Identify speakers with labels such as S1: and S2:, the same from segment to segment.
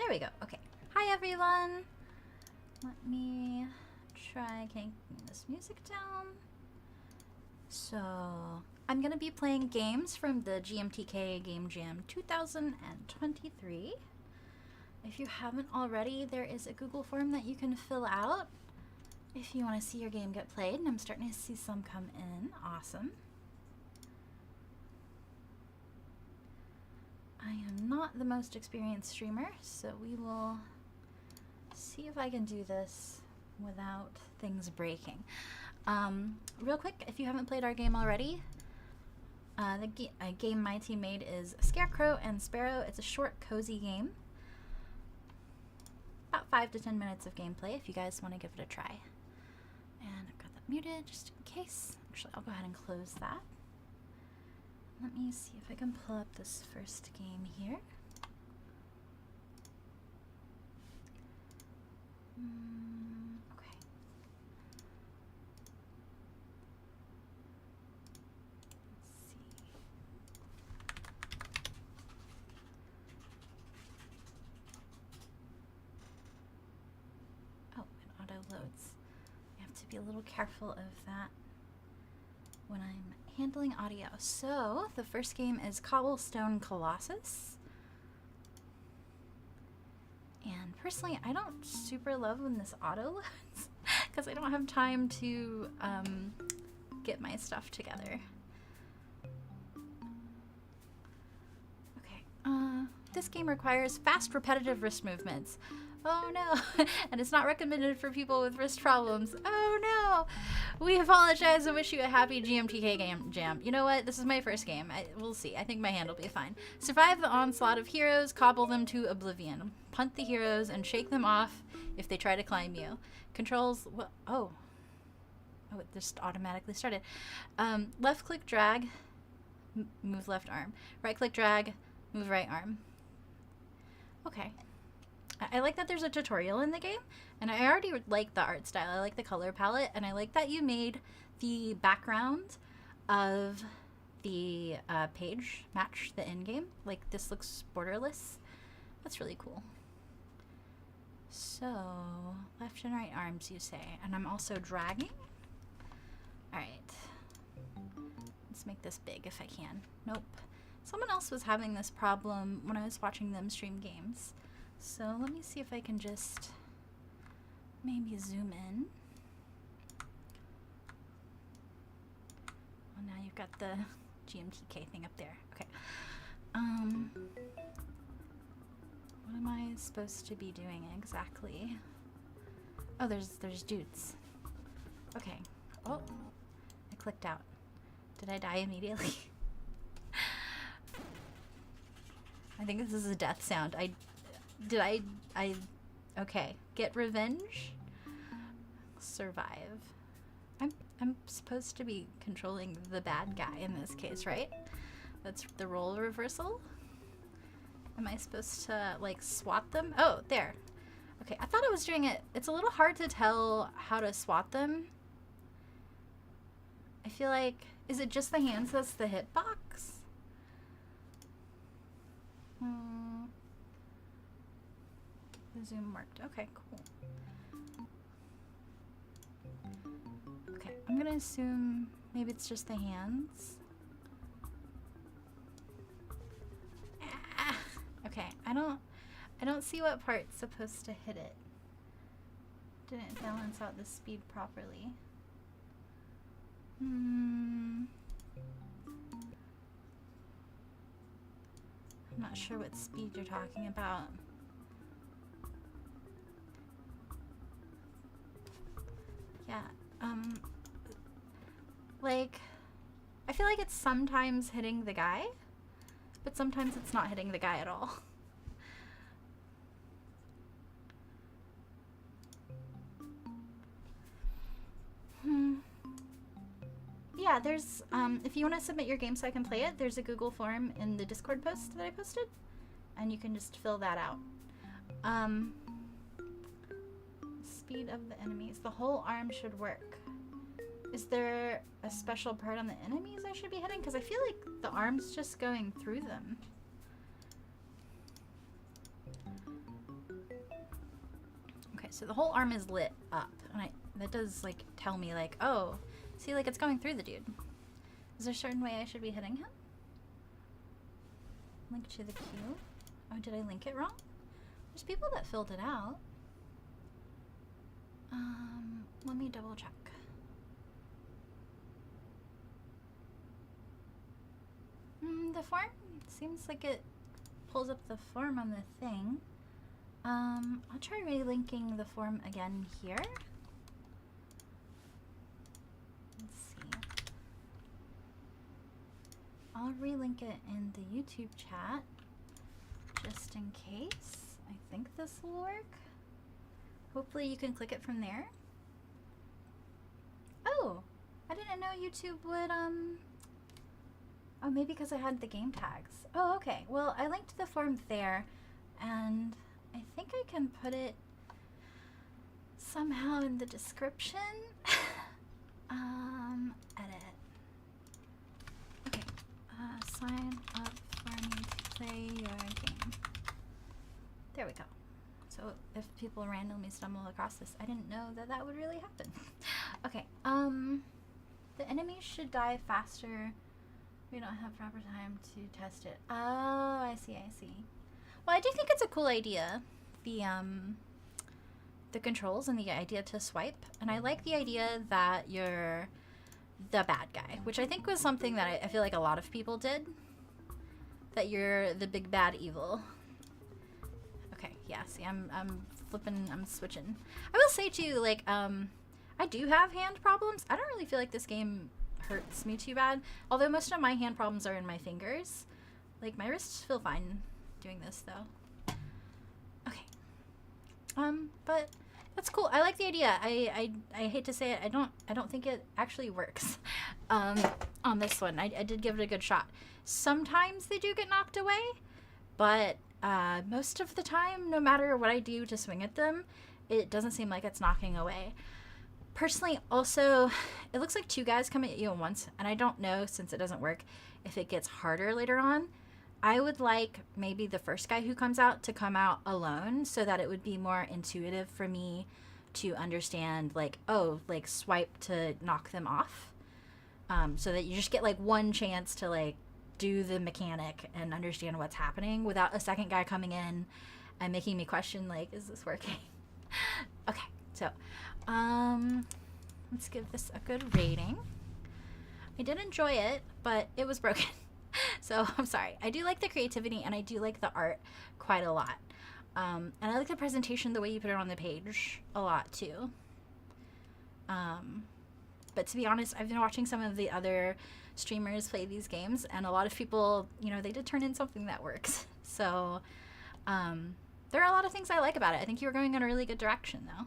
S1: There we go. Okay. Hi, everyone. Let me try getting this music down. So, I'm going to be playing games from the GMTK GameJam 2023. If you haven't already, there is a Google form that you can fill out if you want to see your game get played, and I'm starting to see some come in. Awesome. I am not the most experienced streamer, so we will see if I can do this without things breaking. Real quick, if you haven't played our game already, the game my team made is Scarecrow and Sparrow. It's a short, cozy game. About 5 to 10 minutes of gameplay if you guys want to give it a try. And I've got that muted just in case. Actually, I'll go ahead and close that. Let me see if I can pull up this first game here. Okay. Let's see. Oh, it auto loads. I have to be a little careful of that when I'm handling audio. So the first game is Cobblestone Colossus, and personally I don't super love when this auto loads because I don't have time to get my stuff together. Okay, this game requires fast repetitive wrist movements. Oh no, and it's not recommended for people with wrist problems. Oh no, we apologize and wish you a happy GMTK game jam. You know what, this is my first game. We'll see, I think my hand will be fine. Survive the onslaught of heroes, cobble them to oblivion. Punt the heroes and shake them off if they try to climb you. Controls, well, oh, it just automatically started. Left click drag, move left arm. Right click drag, move right arm. Okay. I like that there's a tutorial in the game, and I already like the art style. I like the color palette, and I like that you made the background of the page match the end game. Like, this looks borderless. That's really cool. So, left and right arms, you say, and I'm also dragging. All right, let's make this big if I can. Nope. Someone else was having this problem when I was watching them stream games. So let me see if I can just maybe zoom in. Well, now you've got the GMTK thing up there. Okay. What am I supposed to be doing exactly? Oh, there's dudes. Okay. Oh, I clicked out. Did I die immediately? I think this is a death sound. Okay. Get revenge. Survive. I'm supposed to be controlling the bad guy in this case, right? That's the role reversal. Am I supposed to, like, swat them? Oh, there. Okay, I thought I was doing it. It's a little hard to tell how to swat them. I feel like, is it just the hands that's the hitbox? The zoom worked. Okay, cool. Okay, I'm gonna assume maybe it's just the hands. Ah, okay, I don't see what part's supposed to hit it. Didn't balance out the speed properly. I'm not sure what speed you're talking about. Yeah, like, I feel like it's sometimes hitting the guy, but sometimes it's not hitting the guy at all. Yeah, there's, if you want to submit your game so I can play it, there's a Google form in the Discord post that I posted, and you can just fill that out. Speed of the enemies. The whole arm should work. Is there a special part on the enemies I should be hitting? Because I feel like the arm's just going through them. so the whole arm is lit up, and that does like tell me like, oh, see, like it's going through the dude. Is there a certain way I should be hitting him? Link to the queue. Oh, did I link it wrong? There's people that filled it out. Let me double check. The form seems like it pulls up the form on the thing. I'll try relinking the form again here. Let's see. I'll relink it in the YouTube chat just in case. I think this will work. Hopefully you can click it from there. Oh, I didn't know YouTube would, oh, maybe because I had the game tags. Oh, okay. Well, I linked the form there, and I think I can put it somehow in the description. Edit. Okay. Sign up for me to play your game. There we go. So if people randomly stumble across this, I didn't know that that would really happen. Okay. The enemies should die faster. We don't have proper time to test it. Oh, I see, I see. Well, I do think it's a cool idea. The controls and the idea to swipe. And I like the idea that you're the bad guy, which I think was something that I feel like a lot of people did. That you're the big bad evil. Okay, yeah, see, I'm flipping, I'm switching. I will say too, like, I do have hand problems. I don't really feel like this game hurts me too bad. Although most of my hand problems are in my fingers. Like, my wrists feel fine doing this, though. Okay. But that's cool. I like the idea. I hate to say it. I don't think it actually works on this one. I did give it a good shot. Sometimes they do get knocked away, but most of the time, no matter what I do to swing at them, it doesn't seem like it's knocking away. Personally, also, it looks like two guys coming at you at once, and I don't know, since it doesn't work, if it gets harder later on. I would like maybe the first guy who comes out to come out alone, so that it would be more intuitive for me to understand, like, oh, like, swipe to knock them off. So that you just get, like, one chance to, like, do the mechanic and understand what's happening without a second guy coming in and making me question, like, is this working? Okay, so, let's give this a good rating. I did enjoy it, but it was broken. So I'm sorry. I do like the creativity and I do like the art quite a lot. And I like the presentation, the way you put it on the page a lot too. But to be honest, I've been watching some of the other streamers play these games, and a lot of people, you know, they did turn in something that works. So there are a lot of things I like about it. I think you were going in a really good direction though.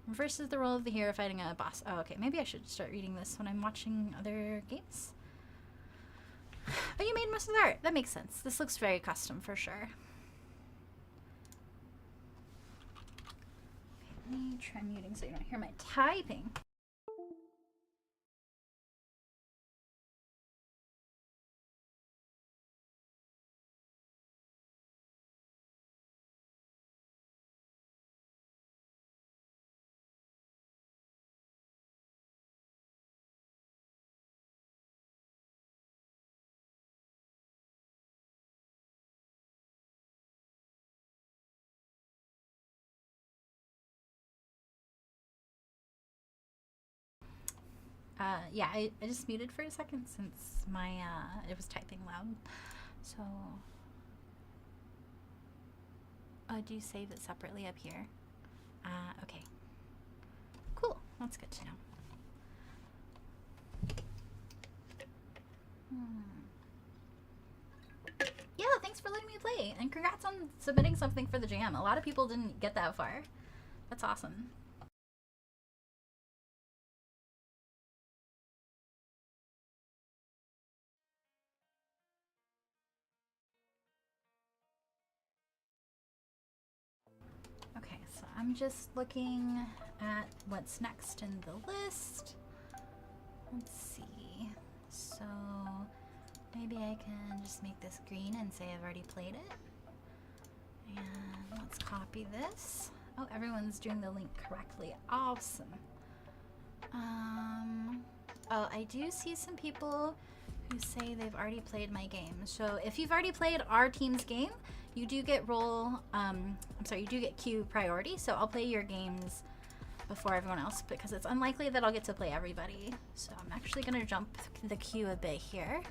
S1: Versus the role of the hero fighting a boss. Oh, okay. Maybe I should start reading this when I'm watching other games. Oh, you made most of the art. That makes sense. This looks very custom for sure. Okay, let me try muting so you don't hear my typing. Yeah, I just muted for a second since my, it was typing loud. So, do you save it separately up here? Okay. Cool, that's good to know. Yeah, thanks for letting me play, and congrats on submitting something for the jam. A lot of people didn't get that far. That's awesome. Okay, so I'm just looking at what's next in the list. Let's see. So maybe I can just make this green and say I've already played it. And let's copy this. Oh, everyone's doing the link correctly. Awesome. Oh, I do see some people who say they've already played my game. So if you've already played our team's game, you do get you do get queue priority. So I'll play your games before everyone else because it's unlikely that I'll get to play everybody. So I'm actually gonna jump the queue a bit here.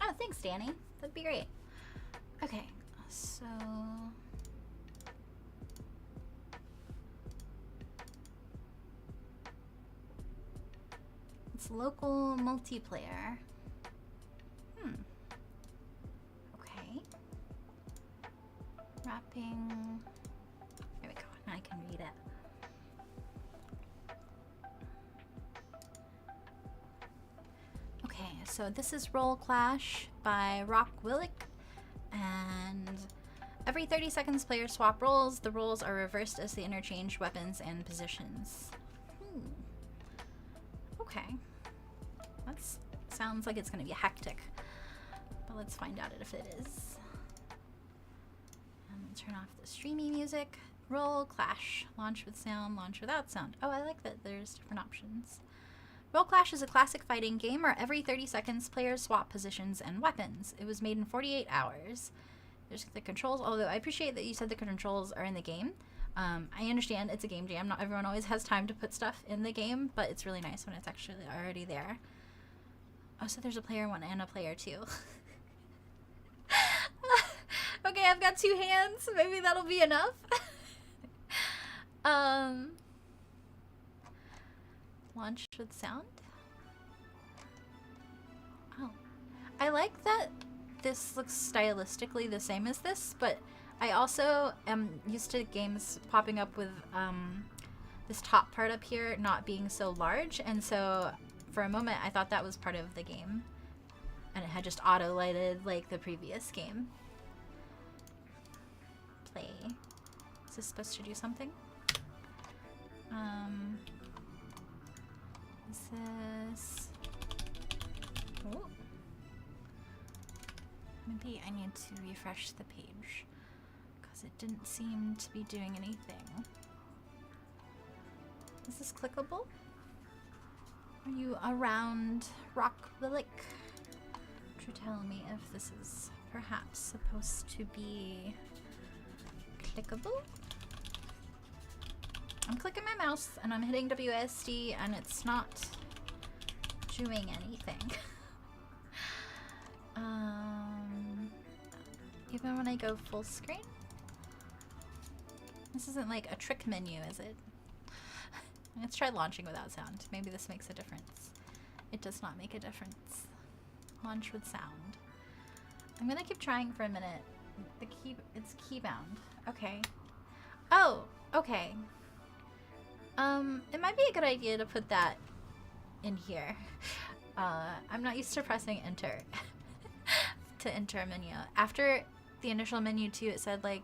S1: Oh, thanks, Danny. That'd be great. Okay, so it's local multiplayer. Okay. Wrapping. There we go. Now I can read it. Okay, so this is Roll Clash by Rock Willick, and every 30 seconds players swap roles. The roles are reversed as they interchange weapons and positions. Okay. That sounds like it's going to be hectic, but let's find out if it is. Turn off the streamy music. Roll Clash. Launch with sound, launch without sound. Oh, I like that there's different options. Roll Clash is a classic fighting game where every 30 seconds players swap positions and weapons. It was made in 48 hours. There's the controls, although I appreciate that you said the controls are in the game. I understand it's a game jam. Not everyone always has time to put stuff in the game, but it's really nice when it's actually already there. Oh, so there's a player 1 and a player 2. Okay, I've got 2 hands. Maybe that'll be enough. Launch with sound. Oh. I like that this looks stylistically the same as this, but I also am used to games popping up with this top part up here not being so large, and so for a moment I thought that was part of the game. And it had just auto-lighted like the previous game. Play. Is this supposed to do something? Is this... Oh. Maybe I need to refresh the page because it didn't seem to be doing anything. Is this clickable? Are you around Rock Willick to tell me if this is perhaps supposed to be clickable? I'm clicking my mouse and I'm hitting WSD and it's not doing anything. Even when I go full screen? This isn't like a trick menu, is it? Let's try launching without sound. Maybe this makes a difference. It does not make a difference. Launch with sound. I'm gonna keep trying for a minute. It's key bound. Okay. Oh, okay. It might be a good idea to put that in here. I'm not used to pressing enter to enter a menu. After the initial menu too, it said like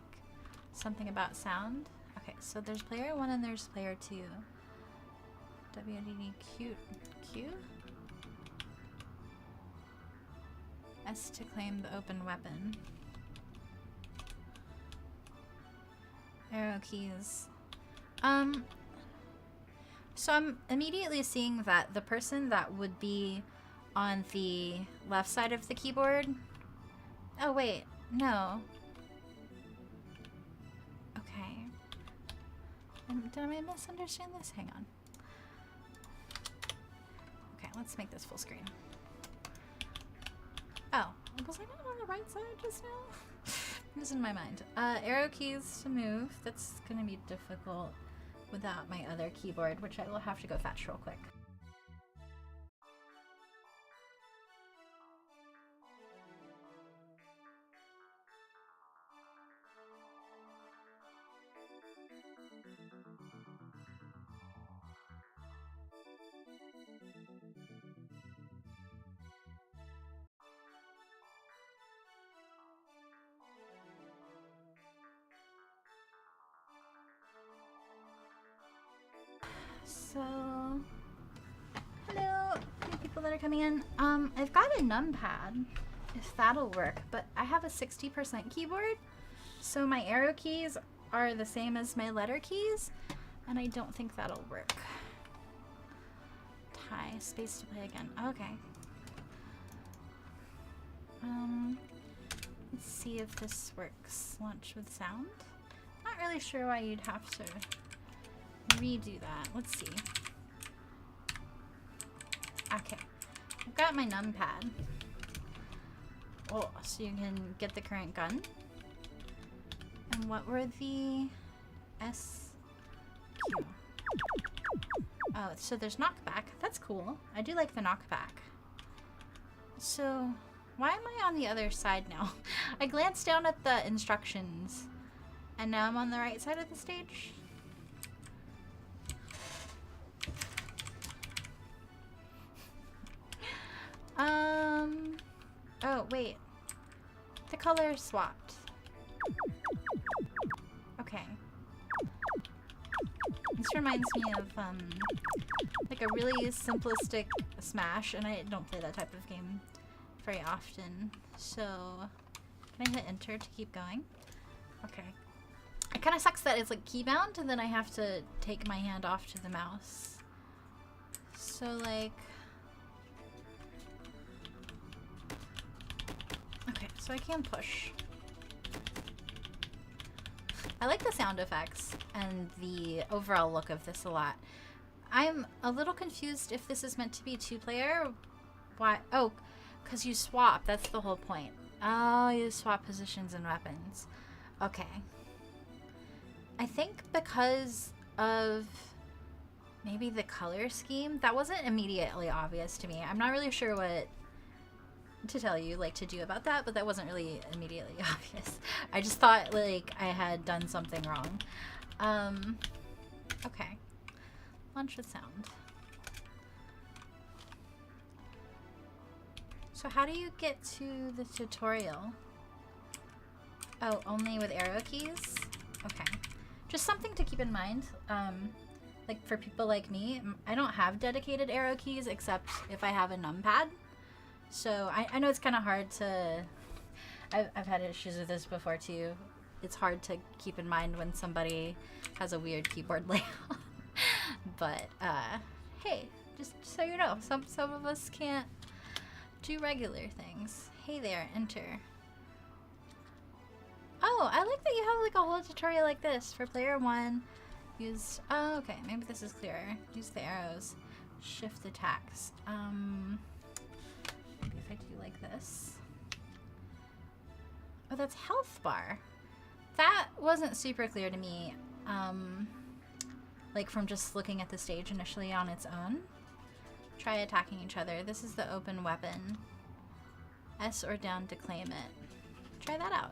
S1: something about sound. Okay, so there's player 1 and there's player 2. WDD Q? S to claim the open weapon. Arrow keys. So I'm immediately seeing that the person that would be on the left side of the keyboard... Oh, wait. No. Okay. Did I misunderstand this? Hang on. Okay, let's make this full screen. Oh, was I not on the right side just now? This is in my mind. Arrow keys to move. That's gonna be difficult without my other keyboard, which I will have to go fetch real quick. So, hello, new people that are coming in. I've got a numpad, if that'll work, but I have a 60% keyboard, so my arrow keys are the same as my letter keys, and I don't think that'll work. Tie, space to play again. Okay. Let's see if this works. Launch with sound. Not really sure why you'd have to redo that. Let's see. Okay. I've got my numpad. Oh, so you can get the current gun. And what were the S, Q? Oh, so there's knockback. That's cool. I do like the knockback. So, why am I on the other side now? I glanced down at the instructions, and now I'm on the right side of the stage. Oh, wait. The color swapped. Okay. This reminds me of, like a really simplistic Smash, and I don't play that type of game very often. So, can I hit enter to keep going? Okay. It kind of sucks that it's like keybound, and then I have to take my hand off to the mouse. So, like... Okay, so I can push. I like the sound effects and the overall look of this a lot. I'm a little confused if this is meant to be two-player. Why? Oh, because you swap. That's the whole point. Oh, you swap positions and weapons. Okay. I think because of maybe the color scheme, that wasn't immediately obvious to me. I'm not really sure what to tell you, like, to do about that, but that wasn't really immediately obvious. I just thought, like, I had done something wrong. Okay. Launch with sound. So how do you get to the tutorial? Oh, only with arrow keys? Okay. Just something to keep in mind. Like, for people like me, I don't have dedicated arrow keys except if I have a numpad. So I know it's kind of hard to... I've had issues with this before too. It's hard to keep in mind when somebody has a weird keyboard layout. But hey, just so you know, some of us can't do regular things. Hey there, enter. Oh, I like that you have like a whole tutorial like this for player 1. Use... Oh, okay, maybe this is clearer. Use the arrows. Shift attacks. Maybe if I do like this. Oh, that's health bar. That wasn't super clear to me. Like from just looking at the stage initially on its own. Try attacking each other. This is the open weapon. S or down to claim it. Try that out.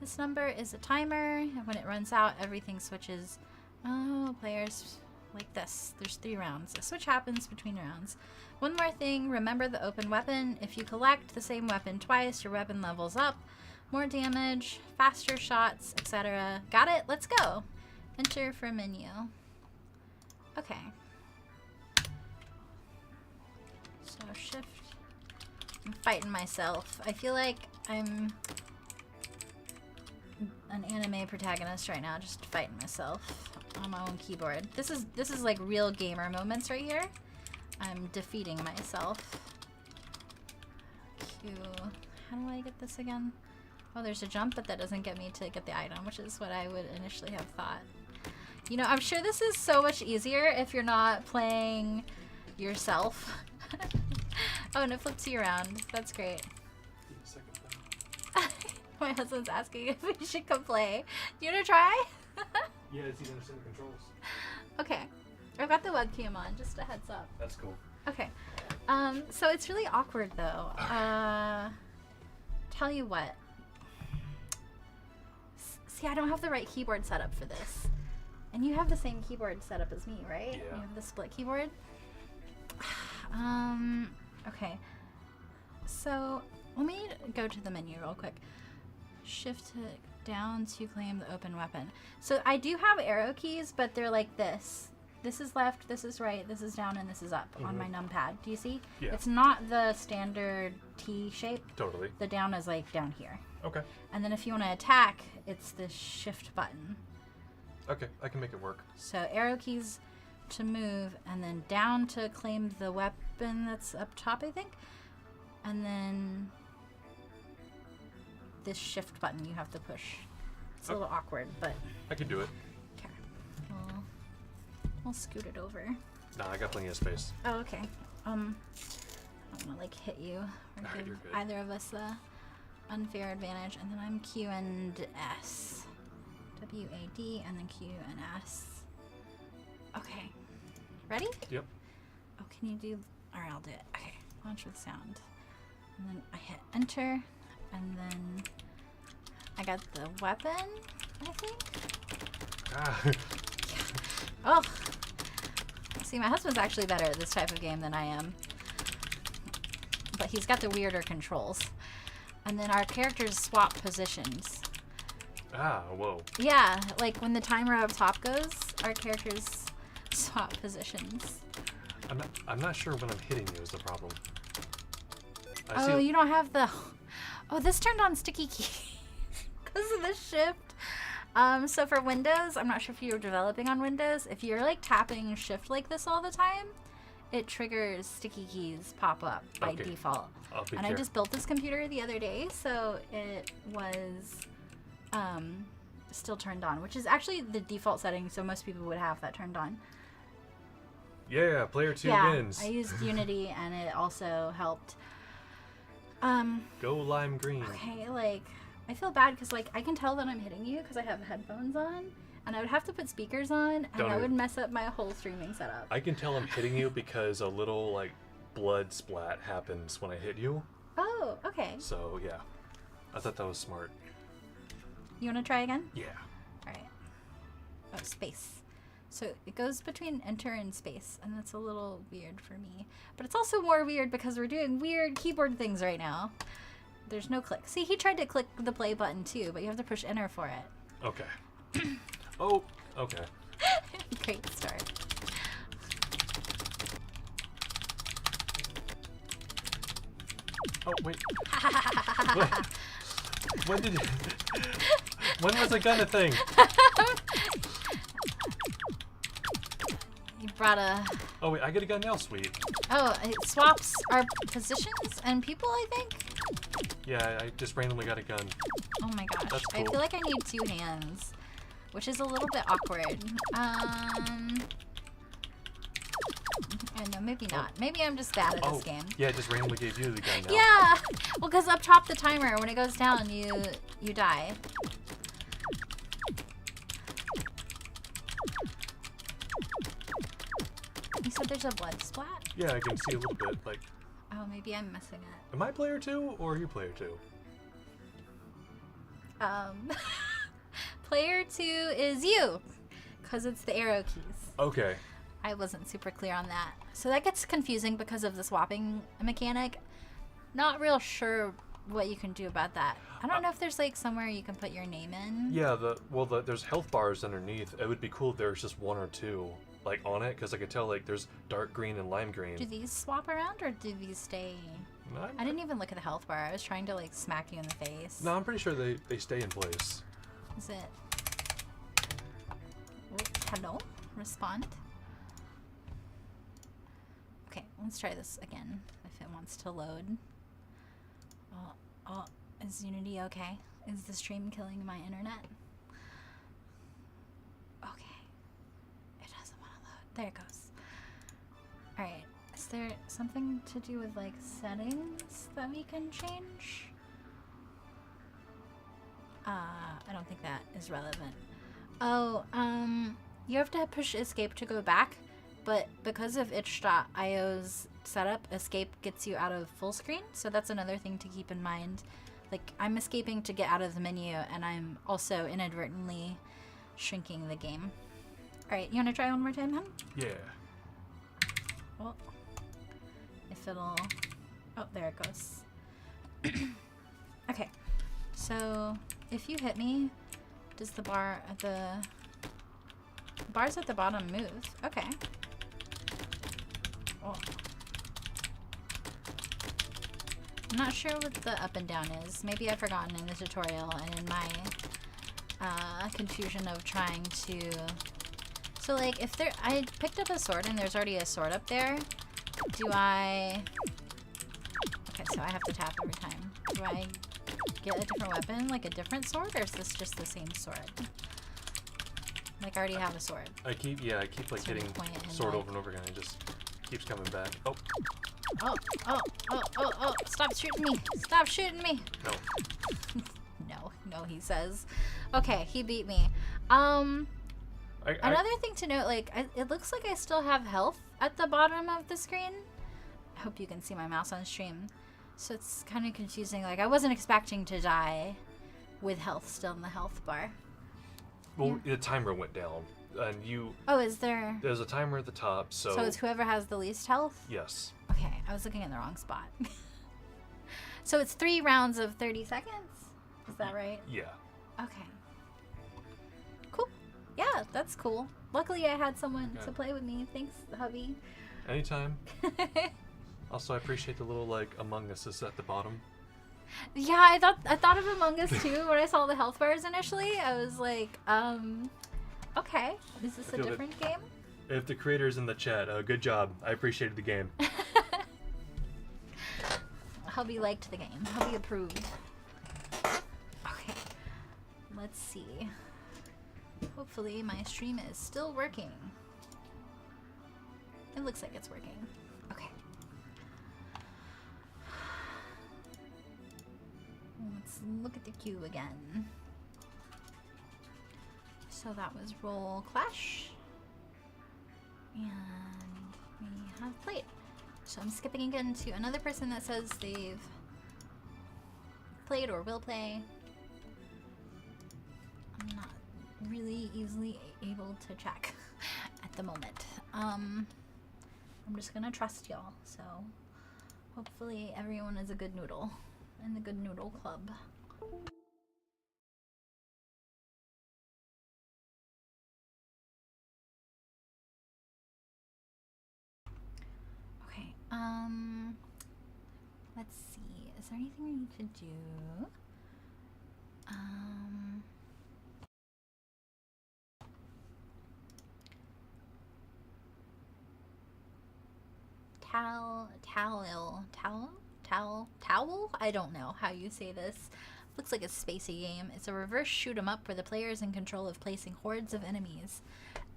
S1: This number is a timer, and when it runs out, everything switches. Oh, players like this. There's 3 rounds. A switch happens between rounds. One more thing, remember the open weapon. If you collect the same weapon twice, your weapon levels up. More damage, faster shots, etc. Got it? Let's go. Enter for menu. Okay. So shift. I'm fighting myself. I feel like I'm an anime protagonist right now, just fighting myself on my own keyboard. This is like real gamer moments right here. I'm defeating myself. Q. How do I get this again? Oh, there's a jump, but that doesn't get me to get the item, which is what I would initially have thought. You know, I'm sure this is so much easier if you're not playing yourself. Oh, and it flips you around. That's great. My husband's asking if we should come play. You wanna try?
S2: Yeah, it's easy to understand the controls.
S1: Okay. I've got the webcam on, just a heads up.
S2: That's cool.
S1: Okay. So it's really awkward though. Tell you what. See, I don't have the right keyboard setup for this. And you have the same keyboard setup as me, right?
S2: Yeah.
S1: You have the split keyboard? Okay. So, let me go to the menu real quick. Shift down to claim the open weapon. So I do have arrow keys, but they're like this. this is left, this is right, this is down, and this is up on my numpad. Do you see?
S3: Yeah.
S1: It's not the standard T shape.
S3: Totally.
S1: The down is like down here.
S3: Okay.
S1: And then if you want to attack, it's the shift button.
S3: Okay, I can make it work.
S1: So arrow keys to move, and then down to claim the weapon that's up top, I think. And then this shift button you have to push. It's a little awkward, but
S3: I can do it.
S1: okay. We'll scoot it over.
S3: Nah, I got plenty of space.
S1: Oh, okay. I don't want to like hit you or
S3: Alright,
S1: give
S3: you're good.
S1: either of us a unfair advantage. And then I'm Q and S. W-A-D and then Q and S. Okay. Ready?
S3: Yep.
S1: Oh, can you do... Alright, I'll do it. Okay. Launch with sound. And then I hit enter. And then I got the weapon, I think.
S3: Ah.
S1: Oh. See, my husband's actually better at this type of game than I am. But he's got the weirder controls. And then our characters swap positions.
S3: Whoa.
S1: Yeah, like when the timer up top goes, our characters swap positions.
S3: I'm not sure when I'm hitting you is the problem.
S1: Oh, you don't have the... Oh, this turned on sticky key because of the shift. So for Windows, I'm not sure if you're developing on Windows. If you're like tapping shift like this all the time, it triggers sticky keys pop up by default. And I just built this computer the other day, so it was still turned on, which is actually the default setting, so most people would have that turned on.
S3: Yeah, player 2 wins.
S1: I used Unity and it also helped.
S3: Go lime green.
S1: Okay, like, I feel bad because, like, I can tell that I'm hitting you because I have headphones on, and I would have to put speakers on, and that would mess up my whole streaming setup.
S3: I can tell I'm hitting you because a little, like, blood splat happens when I hit you.
S1: Oh, okay.
S3: So, yeah. I thought that was smart.
S1: You want to try again?
S3: Yeah.
S1: Alright. Oh, space. So it goes between enter and space, and that's a little weird for me. But it's also more weird because we're doing weird keyboard things right now. There's no click. See, he tried to click the play button too, but you have to push enter for it.
S3: Okay. Oh, okay.
S1: Great start.
S3: Oh, wait. Wait. When did it... When was a gun a thing?
S1: You brought a...
S3: Oh, wait, I get a gun now, sweet.
S1: Oh, it swaps our positions and people, I think?
S3: Yeah, I just randomly got a gun.
S1: Oh my gosh.
S3: That's cool.
S1: I feel like I need 2 hands, which is a little bit awkward. I know, maybe not. Maybe I'm just bad at this game.
S3: Yeah, I just randomly gave you the gun now.
S1: Yeah! Well, because up top the timer, when it goes down, you die. You said there's a blood splat?
S3: Yeah, I can see a little bit, like...
S1: Oh, maybe I'm missing it.
S3: Am I player 2 or are you player 2?
S1: Player 2 is you, because it's the arrow keys.
S3: Okay.
S1: I wasn't super clear on that. So that gets confusing because of the swapping mechanic. Not real sure what you can do about that. I don't know if there's like somewhere you can put your name in.
S3: Yeah, there's health bars underneath. It would be cool if there's just 1 or 2 like on it, because I could tell like there's dark green and lime green.
S1: Do these swap around or do these stay? I didn't even look at the health bar. I was trying to like smack you in the face.
S3: No, I'm pretty sure they stay in place.
S1: Is it? Oh, hello? Respond. Okay, let's try this again if it wants to load. Oh, is Unity okay? Is the stream killing my internet? Okay. It doesn't want to load. There it goes. Alright. Is there something to do with like settings that we can change? I don't think that is relevant. Oh, you have to push escape to go back, but because of itch.io's setup, escape gets you out of full screen, so that's another thing to keep in mind. Like, I'm escaping to get out of the menu, and I'm also inadvertently shrinking the game. Alright, you want to try one more time, hun?
S3: Yeah.
S1: Well, if it'll... Oh, there it goes. Okay, so if you hit me, does the bar at the... Bars at the bottom move. Okay. Oh. I'm not sure what the up and down is. Maybe I've forgotten in the tutorial and in my confusion of trying to... So like if there... I picked up a sword and there's already a sword up there. Do I... Okay, so I have to tap every time. Do I get a different weapon, like a different sword, or is this just the same sword? Like I already have a sword.
S3: I keep like hitting sword over and over again. It just keeps coming back. Oh.
S1: Oh, stop shooting me. Stop shooting me.
S3: No.
S1: No, he says. Okay, he beat me. Another thing to note, like, it looks like I still have health at the bottom of the screen. I hope you can see my mouse on stream. So it's kind of confusing. Like, I wasn't expecting to die with health still in the health bar.
S3: Well, the timer went down, and you...
S1: Oh, is there...
S3: There's a timer at the top, so...
S1: So it's whoever has the least health?
S3: Yes.
S1: Okay, I was looking in the wrong spot. So it's 3 rounds of 30 seconds? Is that right?
S3: Yeah.
S1: Okay. Cool. Yeah, that's cool. Luckily I had someone to play with me. Thanks, hubby.
S3: Anytime. Also, I appreciate the little, like, Among Us is at the bottom.
S1: Yeah, I thought of Among Us too when I saw the health bars initially. I was like, okay, is this a different game?
S3: If the creator's in the chat, good job. I appreciated the game.
S1: Hubby liked the game. Hubby approved. Okay, let's see. Hopefully my stream is still working. It looks like it's working. Okay. Let's look at the queue again. So that was Roll Clash. And we have played. So I'm skipping again to another person that says they've played or will play. I'm not really easily able to check at the moment. I'm just gonna trust y'all. So hopefully everyone is a good noodle in the Good Noodle Club. Okay, let's see. Is there anything we need to do? Towel? I don't know how you say this. Looks like a spacey game. It's a reverse shoot 'em up where the player is in control of placing hordes of enemies.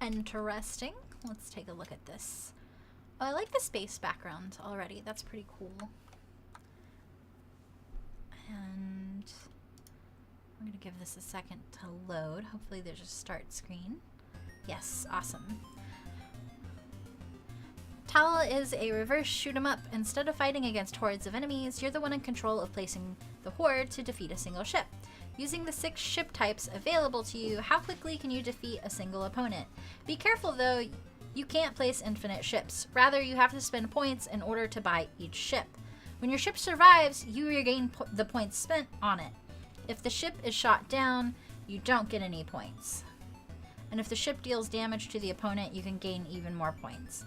S1: Interesting. Let's take a look at this. Oh, I like the space background already. That's pretty cool. And I'm gonna give this a second to load. Hopefully there's a start screen. Yes, awesome. Towel is a reverse shoot 'em up. Instead of fighting against hordes of enemies, you're the one in control of placing the horde to defeat a single ship. Using the 6 ship types available to you, how quickly can you defeat a single opponent? Be careful though, you can't place infinite ships. Rather, you have to spend points in order to buy each ship. When your ship survives, you regain the points spent on it. If the ship is shot down, you don't get any points. And if the ship deals damage to the opponent, you can gain even more points.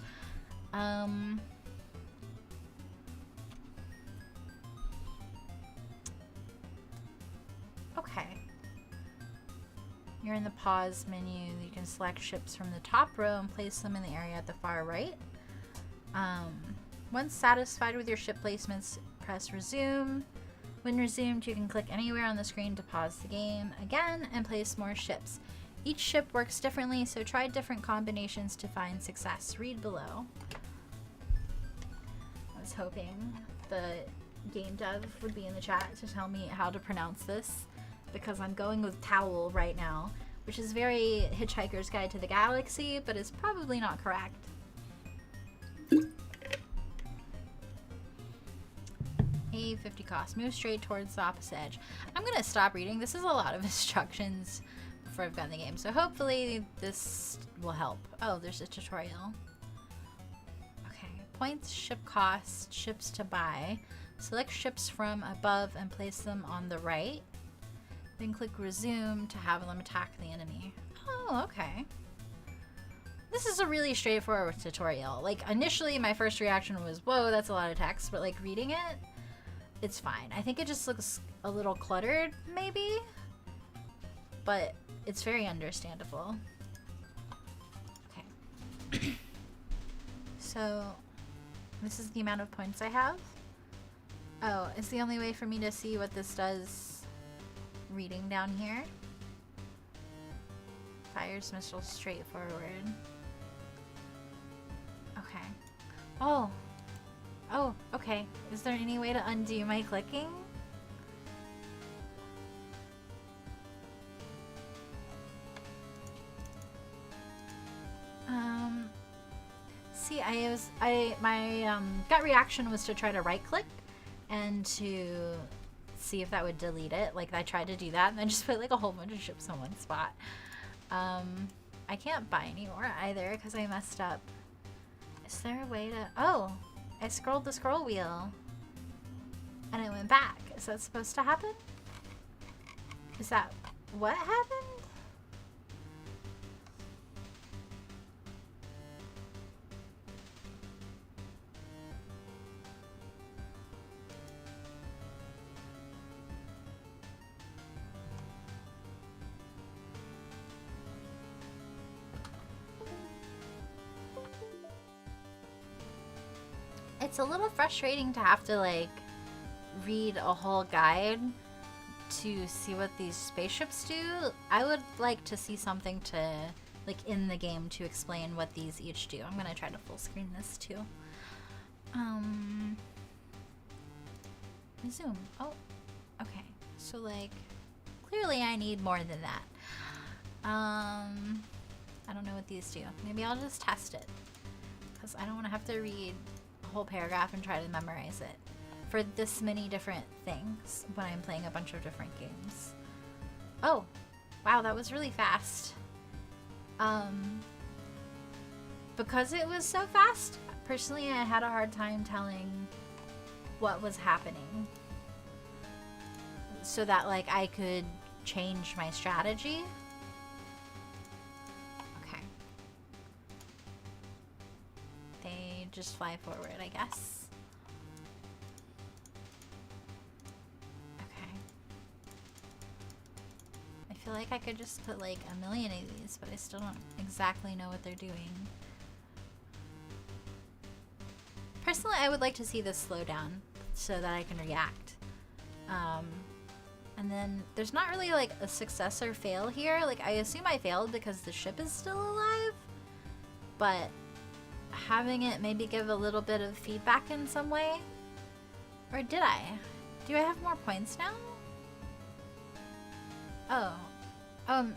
S1: Okay. You're in the pause menu. You can select ships from the top row and place them in the area at the far right. Once satisfied with your ship placements, press resume. When resumed, you can click anywhere on the screen to pause the game again and place more ships. Each ship works differently, so try different combinations to find success. Read below. I was hoping the Gamedev would be in the chat to tell me how to pronounce this, because I'm going with towel right now, which is very Hitchhiker's Guide to the Galaxy, but is probably not correct. A 50 cost. Move straight towards the opposite edge. I'm gonna stop reading. This is a lot of instructions before I've gotten the game, so hopefully this will help. Oh, there's a tutorial. Okay, points, ship cost, ships to buy. Select ships from above and place them on the right. Then click resume to have them attack the enemy. Oh, okay. this is a really straightforward tutorial. Like, initially my first reaction was, whoa, that's a lot of text, but like reading it, it's fine. I think it just looks a little cluttered, maybe, but it's very understandable. Okay. So, this is the amount of points I have. Oh, it's the only way for me to see what this does reading down here. Fires missiles straight forward. Okay. Oh. Oh, okay. Is there any way to undo my clicking? See, my gut reaction was to try to right click and to see if that would delete it. Like, I tried to do that and then just put like a whole bunch of ships in one spot. I can't buy anymore either because I messed up. Is there a way to... Oh! I scrolled the scroll wheel and it went back. Is that supposed to happen? Is that what happened? It's a little frustrating to have to like read a whole guide to see what these spaceships do. I would like to see something to like in the game to explain what these each do. I'm gonna try to full screen this too. Zoom. Oh, okay. So like clearly I need more than that. I don't know what these do. Maybe I'll just test it because I don't want to have to read whole paragraph and try to memorize it for this many different things when I'm playing a bunch of different games. Oh, wow, that was really fast. Because it was so fast, personally I had a hard time telling what was happening so that like I could change my strategy. Just fly forward, I guess. Okay. I feel like I could just put like a million of these, but I still don't exactly know what they're doing. Personally, I would like to see this slow down so that I can react. And then there's not really like a success or fail here. Like, I assume I failed because the ship is still alive, but having it maybe give a little bit of feedback in some way? Or did I? Do I have more points now? Oh.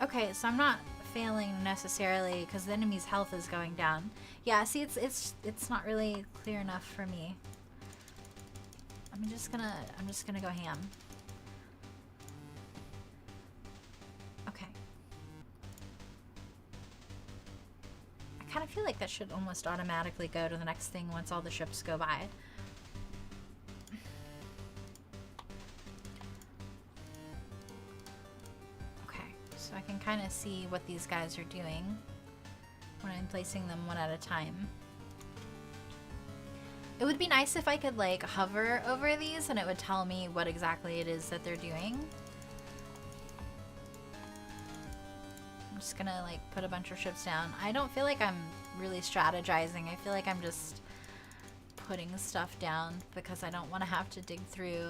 S1: Okay, so I'm not failing necessarily because the enemy's health is going down. Yeah, see, it's not really clear enough for me. I'm just gonna go ham. I kind of feel like that should almost automatically go to the next thing once all the ships go by. Okay, so I can kind of see what these guys are doing when I'm placing them one at a time. It would be nice if I could like hover over these and it would tell me what exactly it is that they're doing. I'm just gonna like put a bunch of ships down. I don't feel like I'm really strategizing. I feel like I'm just putting stuff down because I don't want to have to dig through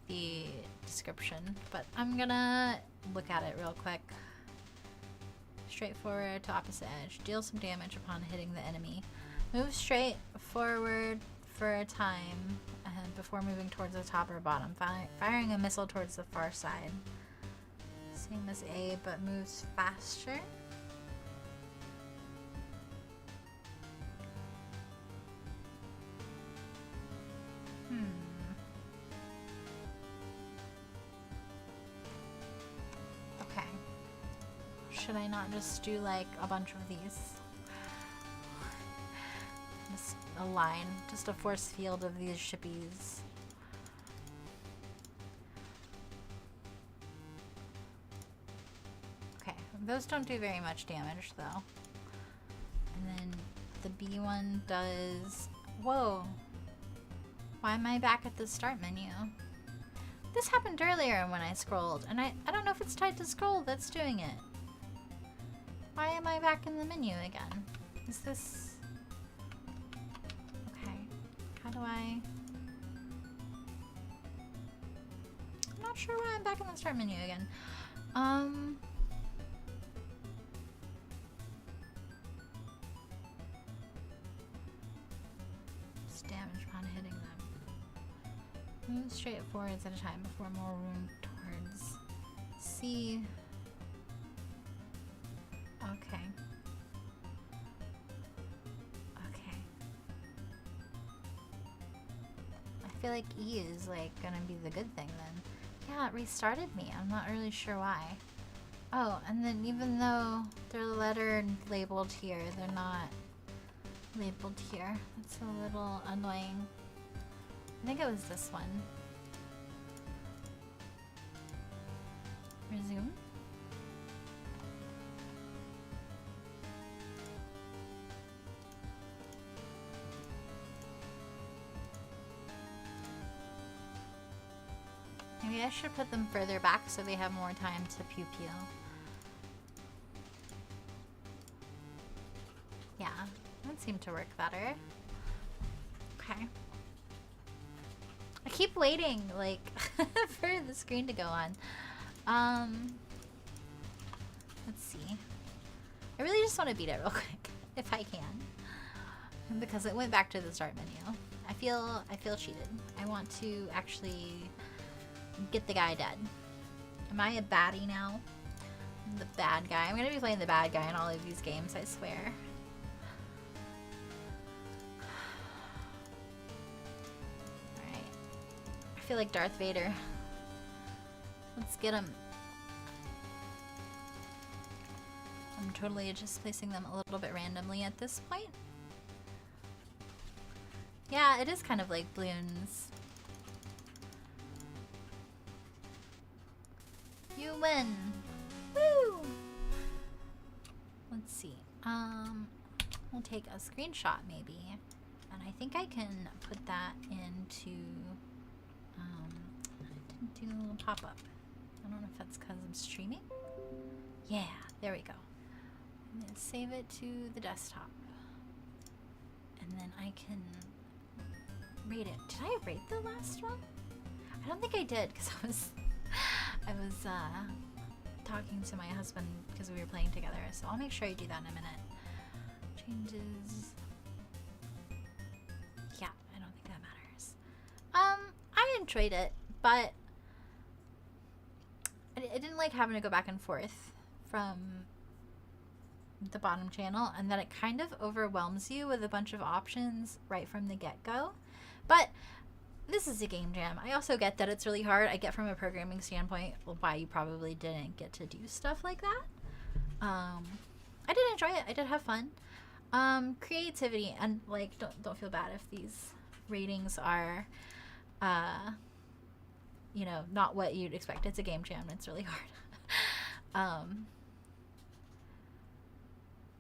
S1: the description. But I'm gonna look at it real quick. Straightforward to opposite edge. Deal some damage upon hitting the enemy. Move straight forward for a time before moving towards the top or bottom. Firing a missile towards the far side. Same as A, but moves faster. Okay. Should I not just do like a bunch of these? Just a line, just a force field of these shippies. Okay, those don't do very much damage though. then the B one does... Whoa. Why am I back at the start menu? This happened earlier when I scrolled, and I don't know if it's tied to scroll that's doing it. Why am I back in the menu again? Is this... Okay. How do I... I'm not sure why I'm back in the start menu again. It's damage upon hitting them. Move straight forwards at a time before more room towards C. Okay. Okay. I feel like E is like gonna be the good thing then. Yeah, it restarted me. I'm not really sure why. Oh, and then even though they're lettered labeled here, they're not labeled here. That's a little annoying. I think it was this one. Resume. Maybe I should put them further back so they have more time to pew-pew. Yeah, that seemed to work better. Okay. I keep waiting, like, for the screen to go on. Let's see. I really just want to beat it real quick, if I can. Because it went back to the start menu. I feel cheated. I want to actually get the guy dead. Am I a baddie now? I'm the bad guy. I'm gonna be playing the bad guy in all of these games, I swear. Alright. I feel like Darth Vader. Let's get him. I'm totally just placing them a little bit randomly at this point. Yeah, it is kind of like balloons. You win! Woo! Let's see. We'll take a screenshot maybe. And I think I can put that into, I didn't do a little pop-up. I don't know if that's because I'm streaming. Yeah, there we go. I'm gonna save it to the desktop. And then I can rate it. Did I rate the last one? I don't think I did because I was talking to my husband because we were playing together, so I'll make sure I do that in a minute. Changes. Yeah, I don't think that matters. I enjoyed it, but I didn't like having to go back and forth from the bottom channel, and that it kind of overwhelms you with a bunch of options right from the get-go. But this is a game jam. I also get that it's really hard. I get from a programming standpoint why you probably didn't get to do stuff like that. I did enjoy it. I did have fun. Creativity, and like don't feel bad if these ratings are you know, not what you'd expect. It's a game jam. It's really hard.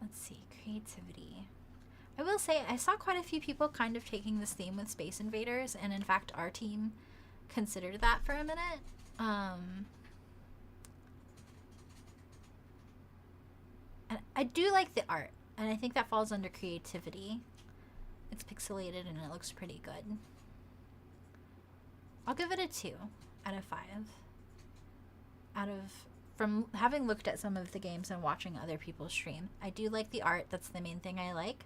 S1: Let's see, creativity. I will say I saw quite a few people kind of taking this theme with Space Invaders, and in fact our team considered that for a minute. And I do like the art, and I think that falls under creativity. It's pixelated and it looks pretty good. I'll give it a 2 out of 5. From having looked at some of the games and watching other people stream, I do like the art. That's the main thing I like.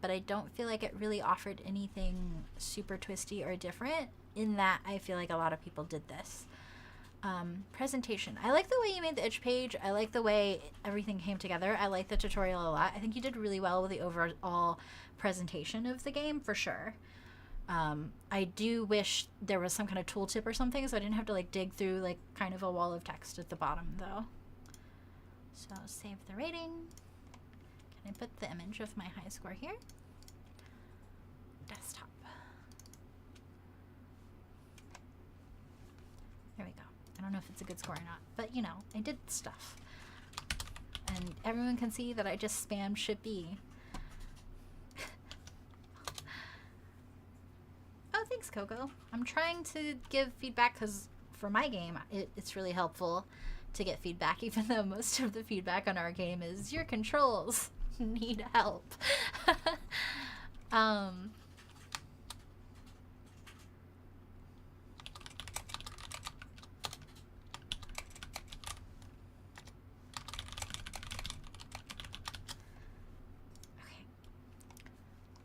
S1: But I don't feel like it really offered anything super twisty or different, in that I feel like a lot of people did this. Presentation. I like the way you made the itch page. I like the way everything came together. I like the tutorial a lot. I think you did really well with the overall presentation of the game, for sure. I do wish there was some kind of tooltip or something, so I didn't have to like dig through like kind of a wall of text at the bottom though. So save the rating. Can I put the image of my high score here? Desktop. There we go. I don't know if it's a good score or not, but you know, I did stuff. And everyone can see that I just spammed should be. thanks, Coco. I'm trying to give feedback because for my game, it's really helpful to get feedback, even though most of the feedback on our game is your controls need help.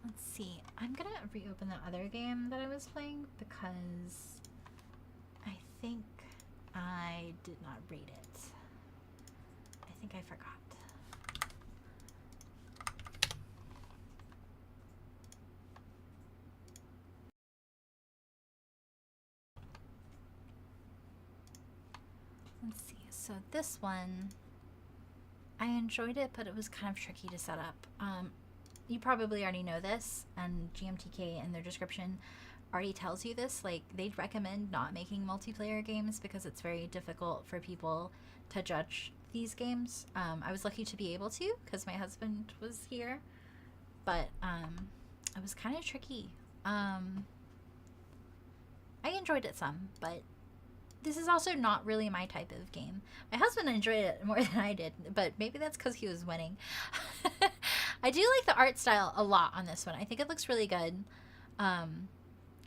S1: Let's see. I'm gonna reopen the other game that I was playing because I think I did not rate it. I think I forgot. Let's see. So this one, I enjoyed it, but it was kind of tricky to set up. You probably already know this, and GMTK in their description already tells you this. Like, they'd recommend not making multiplayer games because it's very difficult for people to judge these games. I was lucky to be able to because my husband was here, but it was kind of tricky. I enjoyed it some, but this is also not really my type of game. My husband enjoyed it more than I did, but maybe that's because he was winning. I do like the art style a lot on this one. I think it looks really good. I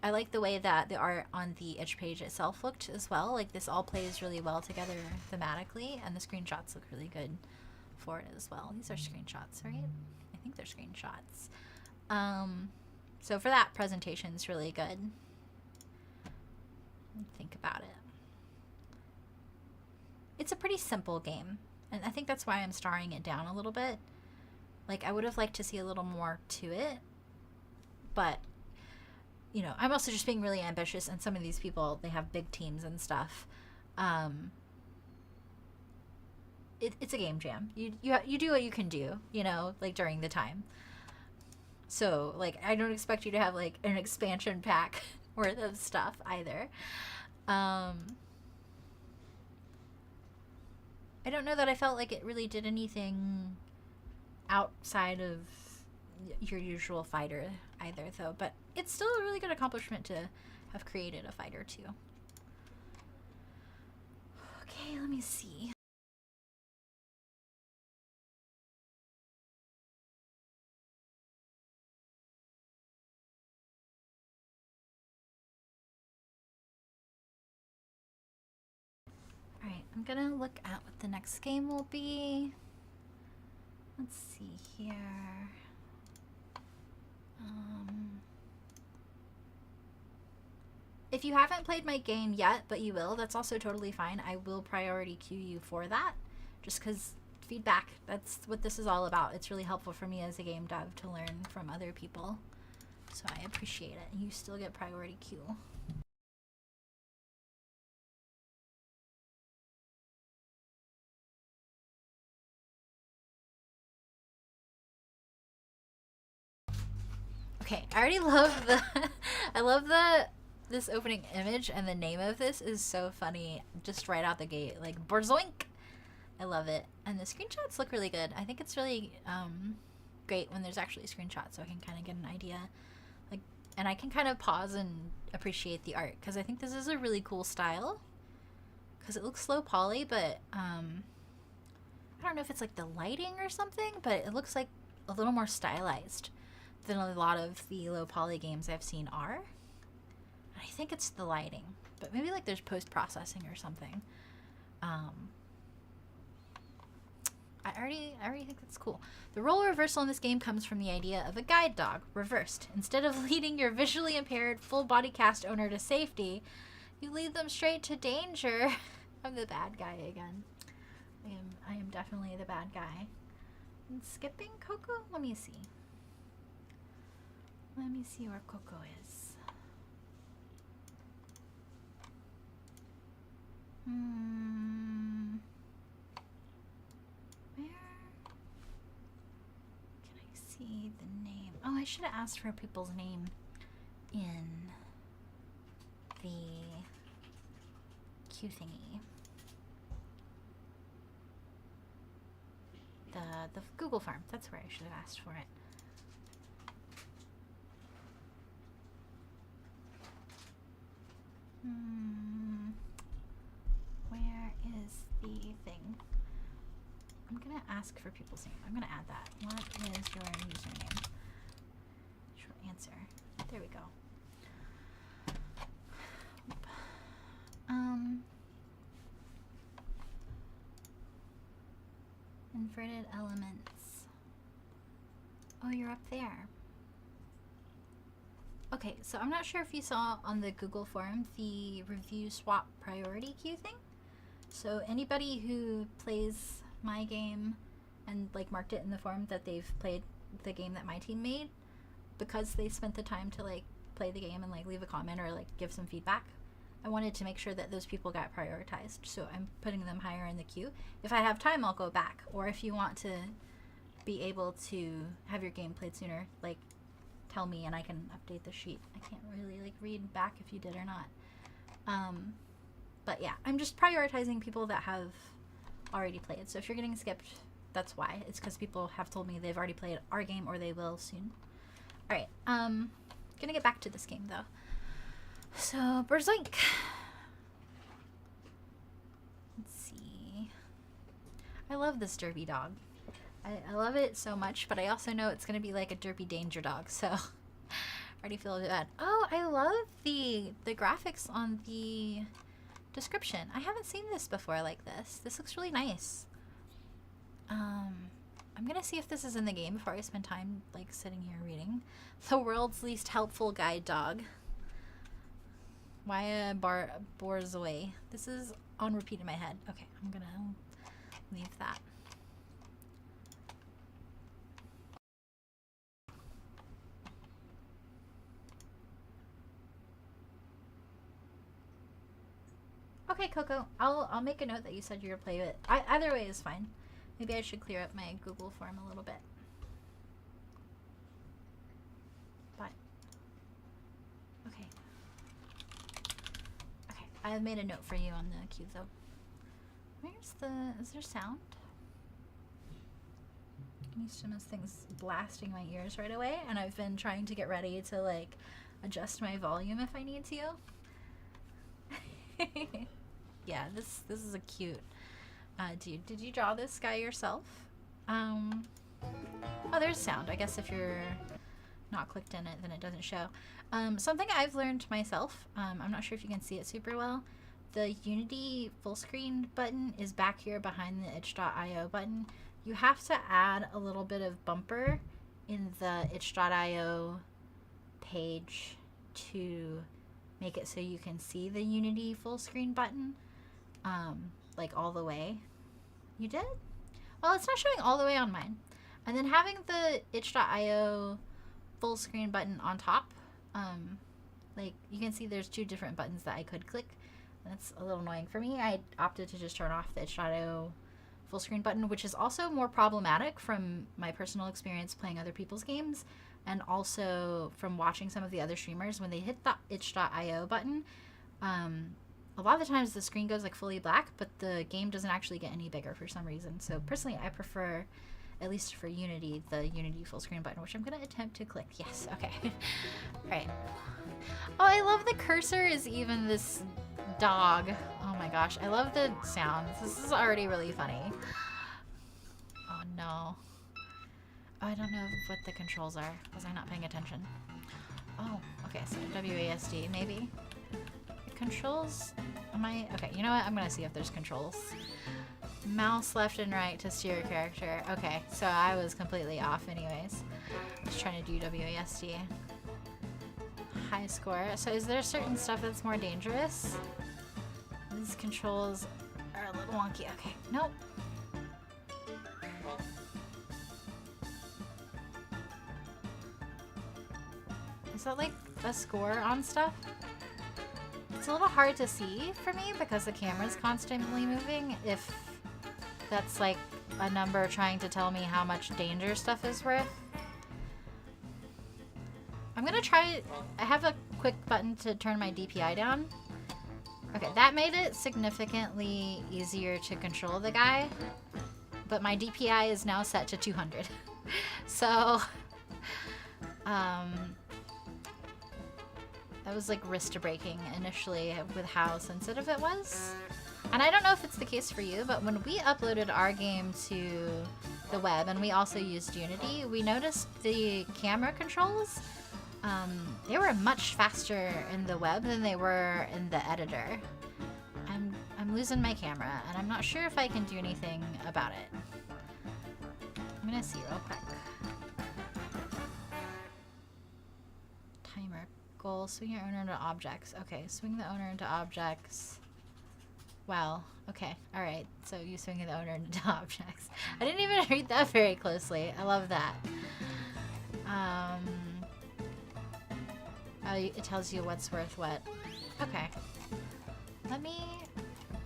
S1: like the way that the art on the itch page itself looked as well. Like, this all plays really well together thematically, and the screenshots look really good for it as well. These are screenshots, right? I think they're screenshots. So for that, presentation's really good. Think about it. It's a pretty simple game, and I think that's why I'm starring it down a little bit. Like, I would have liked to see a little more to it, but, you know, I'm also just being really ambitious, and some of these people, they have big teams and stuff. It's a game jam. You do what you can do, you know, like, during the time. So, like, I don't expect you to have, like, an expansion pack worth of stuff either. I don't know that I felt like it really did anything outside of your usual fighter either, though, but it's still a really good accomplishment to have created a fighter too. Okay, let me see. Alright, I'm gonna look at what the next game will be. Let's see here. If you haven't played my game yet, but you will, that's also totally fine. I will priority queue you for that, just because feedback, that's what this is all about. It's really helpful for me as a game dev to learn from other people, so I appreciate it. You still get priority queue. Okay, I already love the I love this opening image, and the name of this is so funny just right out the gate, like Borzoink. I love it, and the screenshots look really good. I think it's really great when there's actually screenshots, so I can kind of get an idea, like, and I can kind of pause and appreciate the art, because I think this is a really cool style, because it looks low poly, but I don't know if it's like the lighting or something, but it looks like a little more stylized than a lot of the low poly games I've seen are. And I think it's the lighting, but maybe like there's post-processing or something. I already think that's cool. The role reversal in this game comes from the idea of a guide dog reversed. Instead of leading your visually impaired full body cast owner to safety, you lead them straight to danger. I'm the bad guy again. I am definitely the bad guy. And skipping Coco? Let me see. Let me see where Coco is. Where can I see the name? Oh, I should have asked for people's name in the queue thingy. The Google form. That's where I should have asked for it. Where is the thing? I'm gonna ask for people's name. I'm gonna add that. What is your username? Short answer. There we go. Inverted elements. Oh, you're up there. Okay, so I'm not sure if you saw on the Google forum the review swap priority queue thing. So anybody who plays my game and like marked it in the forum that they've played the game that my team made, because they spent the time to like play the game and like leave a comment or like give some feedback, I wanted to make sure that those people got prioritized. So I'm putting them higher in the queue. If I have time, I'll go back. Or if you want to be able to have your game played sooner, like tell me and I can update the sheet. I can't really like read back if you did or not. But yeah, I'm just prioritizing people that have already played. So if you're getting skipped, that's why. It's because people have told me they've already played our game or they will soon. Alright, gonna get back to this game though. So, Berzoink. Let's see. I love this derpy dog. I love it so much, but I also know it's gonna be like a derpy danger dog, so I already feel a bit bad. Oh, I love the graphics on the description. I haven't seen this before like this. This looks really nice. I'm gonna see if this is in the game before I spend time like sitting here reading. The world's least helpful guide dog. Why Borzoi. This is on repeat in my head. Okay, I'm gonna leave that. Okay, Coco. I'll make a note that you said you were playing it. Either way is fine. Maybe I should clear up my Google form a little bit. But okay. Okay, I made a note for you on the queue though. Is there sound? I'm used to most things blasting my ears right away, and I've been trying to get ready to like adjust my volume if I need to. Yeah, this is a cute dude. Did you draw this guy yourself? Oh, there's sound. I guess if you're not clicked in it, then it doesn't show. Something I've learned myself, I'm not sure if you can see it super well. The Unity full screen button is back here behind the itch.io button. You have to add a little bit of bumper in the itch.io page to make it so you can see the Unity full screen button, like all the way. You did? Well, it's not showing all the way on mine. And then having the itch.io full screen button on top, like you can see there's two different buttons that I could click. That's a little annoying for me. I opted to just turn off the itch.io full screen button, which is also more problematic from my personal experience playing other people's games, and also from watching some of the other streamers. When they hit the itch.io button, a lot of the times the screen goes like fully black, but the game doesn't actually get any bigger for some reason. So personally, I prefer, at least for Unity, the Unity full screen button, which I'm going to attempt to click. Yes, okay. All right. Oh, I love the cursor is even this dog. Oh my gosh, I love the sounds. This is already really funny. Oh no. Oh, I don't know what the controls are. Was I not paying attention? Oh, okay, so WASD, maybe. Controls? Am I? Okay, you know what? I'm gonna see if there's controls. Mouse left and right to steer a character. Okay, so I was completely off anyways. Just trying to do WASD. High score. So is there certain stuff that's more dangerous? These controls are a little wonky. Okay, nope. Is that like a score on stuff? It's a little hard to see for me because the camera's constantly moving. If that's like a number trying to tell me how much danger stuff is worth. I'm gonna try, I have a quick button to turn my DPI down. Okay, that made it significantly easier to control the guy, but my DPI is now set to 200. So, That was like wrist breaking initially with how sensitive it was. And I don't know if it's the case for you, but when we uploaded our game to the web and we also used Unity, we noticed the camera controls, they were much faster in the web than they were in the editor. I'm losing my camera and I'm not sure if I can do anything about it. I'm gonna see real quick. Timer. Goal, swing your owner into objects. Okay, swing the owner into objects. Wow. Okay. All right. So you swing the owner into objects. I didn't even read that very closely. I love that. Oh, it tells you what's worth what. Okay. Let me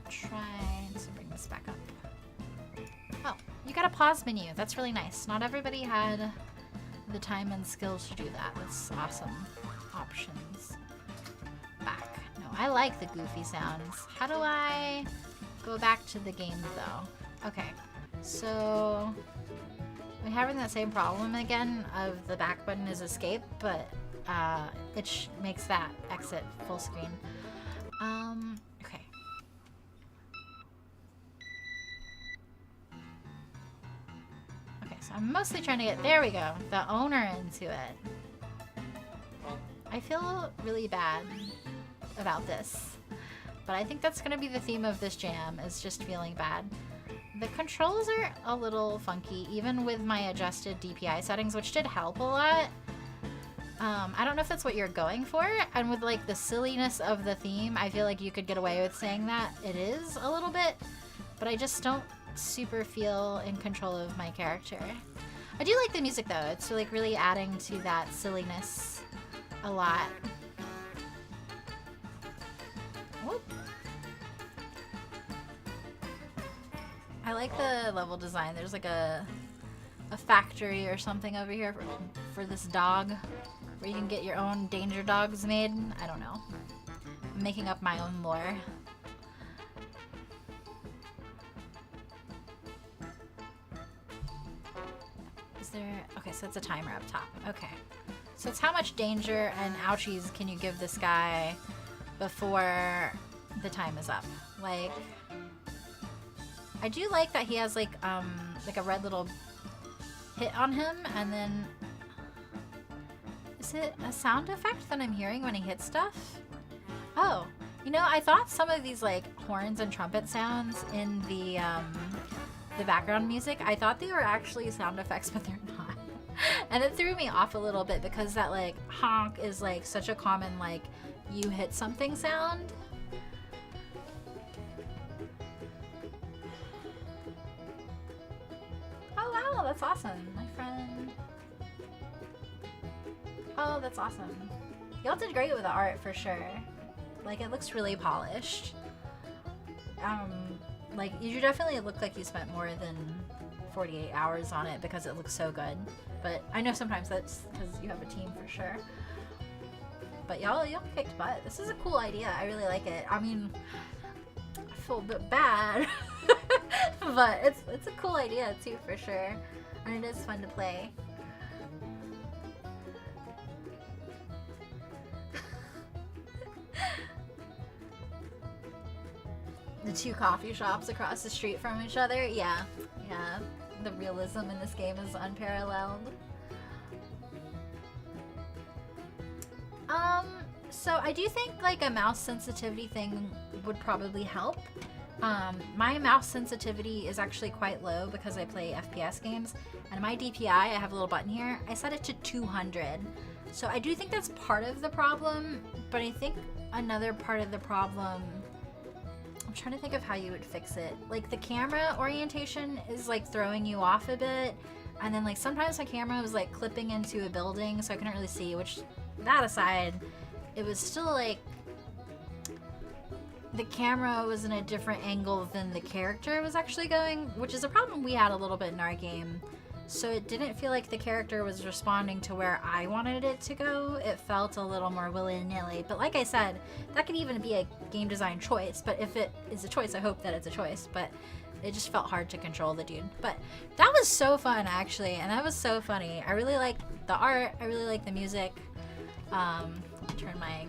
S1: try to bring this back up. Oh, you got a pause menu. That's really nice. Not everybody had the time and skills to do that. That's awesome. Options. Back. No, I like the goofy sounds. How do I go back to the game though? Okay, so we're having that same problem again of the back button is escape, but it makes that exit full screen. Okay. Okay, so I'm mostly trying to get, there we go, the owner into it. I feel really bad about this, but I think that's gonna be the theme of this jam, is just feeling bad. The controls are a little funky, even with my adjusted DPI settings, which did help a lot. I don't know if that's what you're going for, and with like the silliness of the theme, I feel like you could get away with saying that it is a little bit, but I just don't super feel in control of my character. I do like the music though, it's like really adding to that silliness a lot. Whoop. I like the level design. There's like a factory or something over here for this dog, where you can get your own danger dogs made. I don't know. I'm making up my own lore. Is there... Okay, so it's a timer up top. Okay. So it's how much danger and ouchies can you give this guy before the time is up. Like, I do like that he has like a red little hit on him, and then is it a sound effect that I'm hearing when he hits stuff? Oh, you know, I thought some of these like horns and trumpet sounds in the background music, I thought they were actually sound effects, but they're not. And it threw me off a little bit because that like honk is like such a common like you hit something sound. Oh wow, that's awesome, my friend. Oh, that's awesome. Y'all did great with the art for sure. Like, it looks really polished. Like, you definitely look like you spent more than 48 hours on it because it looks so good. But I know sometimes that's because you have a team for sure. But y'all kicked butt. This is a cool idea. I really like it. I mean, I feel a bit bad, but it's a cool idea too for sure, and it is fun to play. The two coffee shops across the street from each other. Yeah. The realism in this game is unparalleled. So I do think like a mouse sensitivity thing would probably help. My mouse sensitivity is actually quite low because I play FPS games, and my DPI, I have a little button here, I set it to 200. So I do think that's part of the problem, but I think another part of the problem, I'm trying to think of how you would fix it. Like, the camera orientation is like throwing you off a bit, and then like sometimes my camera was like clipping into a building, so I couldn't really see, which, that aside, it was still like the camera was in a different angle than the character was actually going, which is a problem we had a little bit in our game. So it didn't feel like the character was responding to where I wanted it to go. It felt a little more willy-nilly. But like I said, that can even be a game design choice. But if it is a choice, I hope that it's a choice. But it just felt hard to control the dude. But that was so fun, actually. And that was so funny. I really liked the art. I really liked the music. Turn my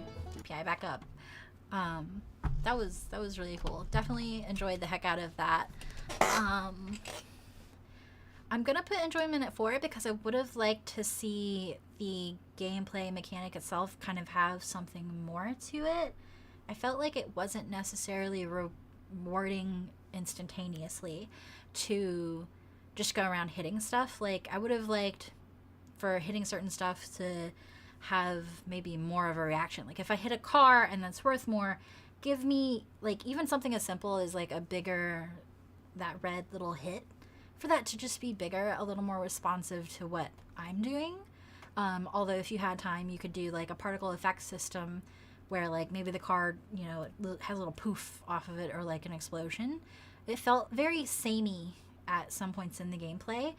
S1: Okay, I back up. That was really cool. Definitely enjoyed the heck out of that. I'm gonna put enjoyment at 4 because I would have liked to see the gameplay mechanic itself kind of have something more to it. I felt like it wasn't necessarily rewarding instantaneously to just go around hitting stuff. Like, I would have liked for hitting certain stuff to have maybe more of a reaction. Like, if I hit a car and that's worth more, give me, like, even something as simple as, like, a bigger, that red little hit, for that to just be bigger, a little more responsive to what I'm doing. Although if you had time, you could do, like, a particle effect system where, like, maybe the car, you know, it has a little poof off of it or, like, an explosion. It felt very samey at some points in the gameplay,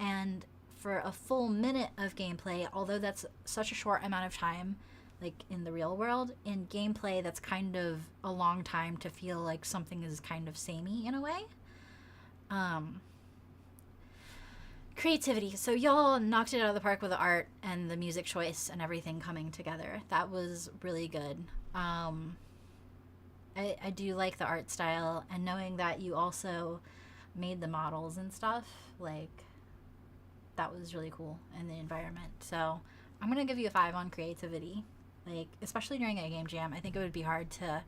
S1: and for a full minute of gameplay, although that's such a short amount of time, like in the real world, in gameplay that's kind of a long time to feel like something is kind of samey in a way. Creativity. So y'all knocked it out of the park with the art and the music choice and everything coming together. That was really good. I do like the art style, and knowing that you also made the models and stuff, like, that was really cool in the environment. So I'm gonna give you a 5 on creativity. Like, especially during a game jam, I think it would be hard to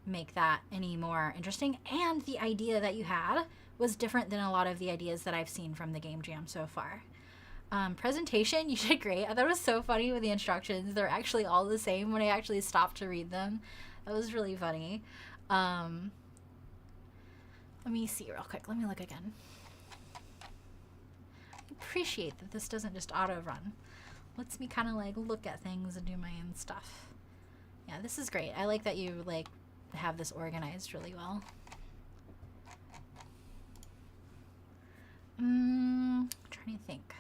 S1: make that any more interesting. And the idea that you had was different than a lot of the ideas that I've seen from the game jam so far. Presentation, you did great. I thought it was so funny with the instructions. They're actually all the same when I actually stopped to read them. That was really funny. Let me see real quick. Let me look again. I appreciate that this doesn't just auto run. Lets me kind of like look at things and do my own stuff. Yeah, this is great. I like that you like have this organized really well. I'm trying to think.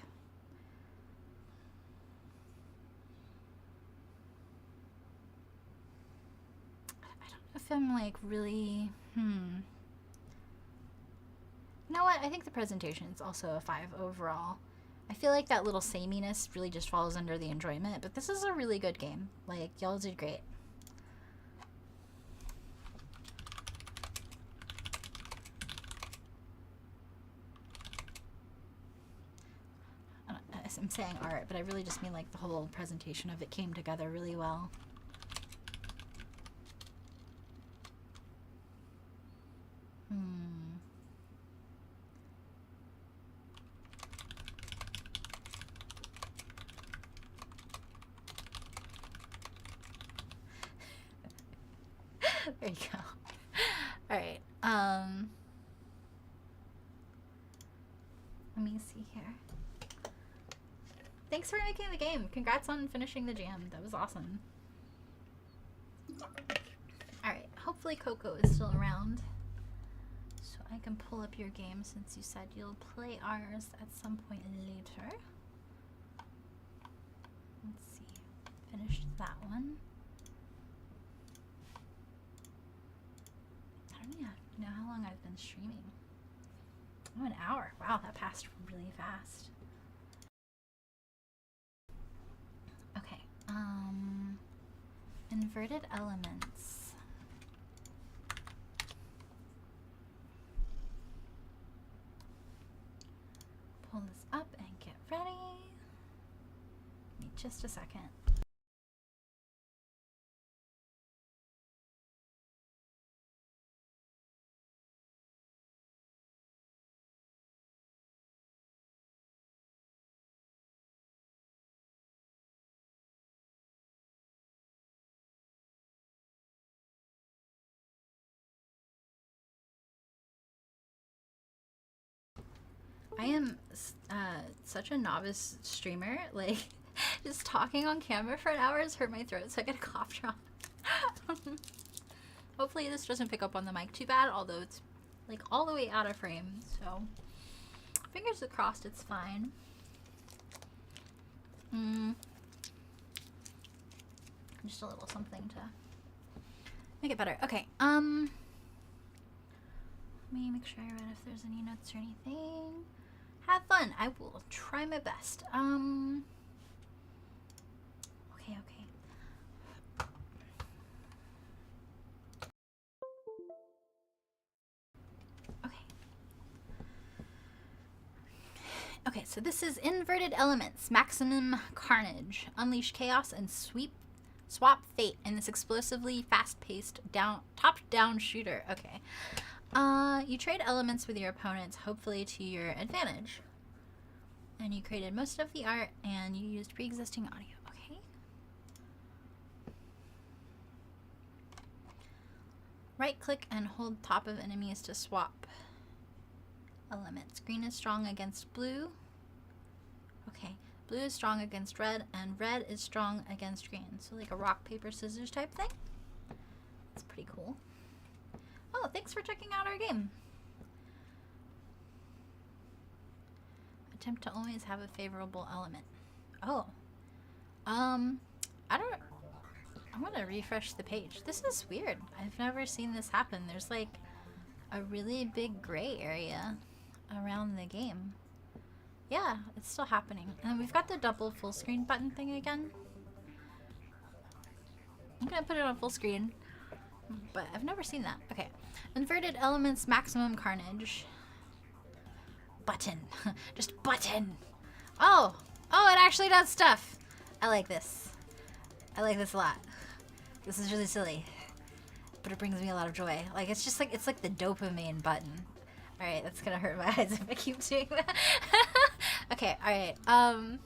S1: I don't know if I'm like really, You know what? I think the presentation is also a 5 overall. I feel like that little sameness really just falls under the enjoyment, but this is a really good game. Like, y'all did great. I'm saying art, but I really just mean like the whole presentation of it came together really well. There you go. All right. Let me see here. Thanks for making the game. Congrats on finishing the jam. That was awesome. Alright, hopefully Coco is still around, so I can pull up your game since you said you'll play ours at some point later. Let's see. Finished that one. I don't even know how long I've been streaming. Oh, an hour. Wow, that passed really fast. Okay, inverted elements. Pull this up and get ready. Give me just a second. I am such a novice streamer. Like, just talking on camera for an hour has hurt my throat, so I get a cough drop. Hopefully this doesn't pick up on the mic too bad, although it's like all the way out of frame, so fingers crossed it's fine. Just a little something to make it better. Okay, let me make sure I read if there's any notes or anything. Have fun. I will try my best. Okay. Okay, so this is Inverted Elements, Maximum Carnage. Unleash chaos and swap fate in this explosively fast-paced top-down shooter. Okay. You trade elements with your opponents, hopefully to your advantage. And you created most of the art, and you used pre-existing audio. Okay. Right-click and hold top of enemies to swap elements. Green is strong against blue. Okay. Blue is strong against red, and red is strong against green. So like a rock, paper, scissors type thing. That's pretty cool. Oh, thanks for checking out our game. Attempt to always have a favorable element. Oh. I'm gonna refresh the page. This is weird. I've never seen this happen. There's like a really big gray area around the game. Yeah, it's still happening. And we've got the double full screen button thing again. I'm gonna put it on full screen, but I've never seen that. Okay. Inverted Elements, Maximum Carnage. Button. Just button. Oh, it actually does stuff. I like this. I like this a lot. This is really silly, but it brings me a lot of joy. Like, it's just like, it's like the dopamine button. All right, that's gonna hurt my eyes if I keep doing that. Okay, all right.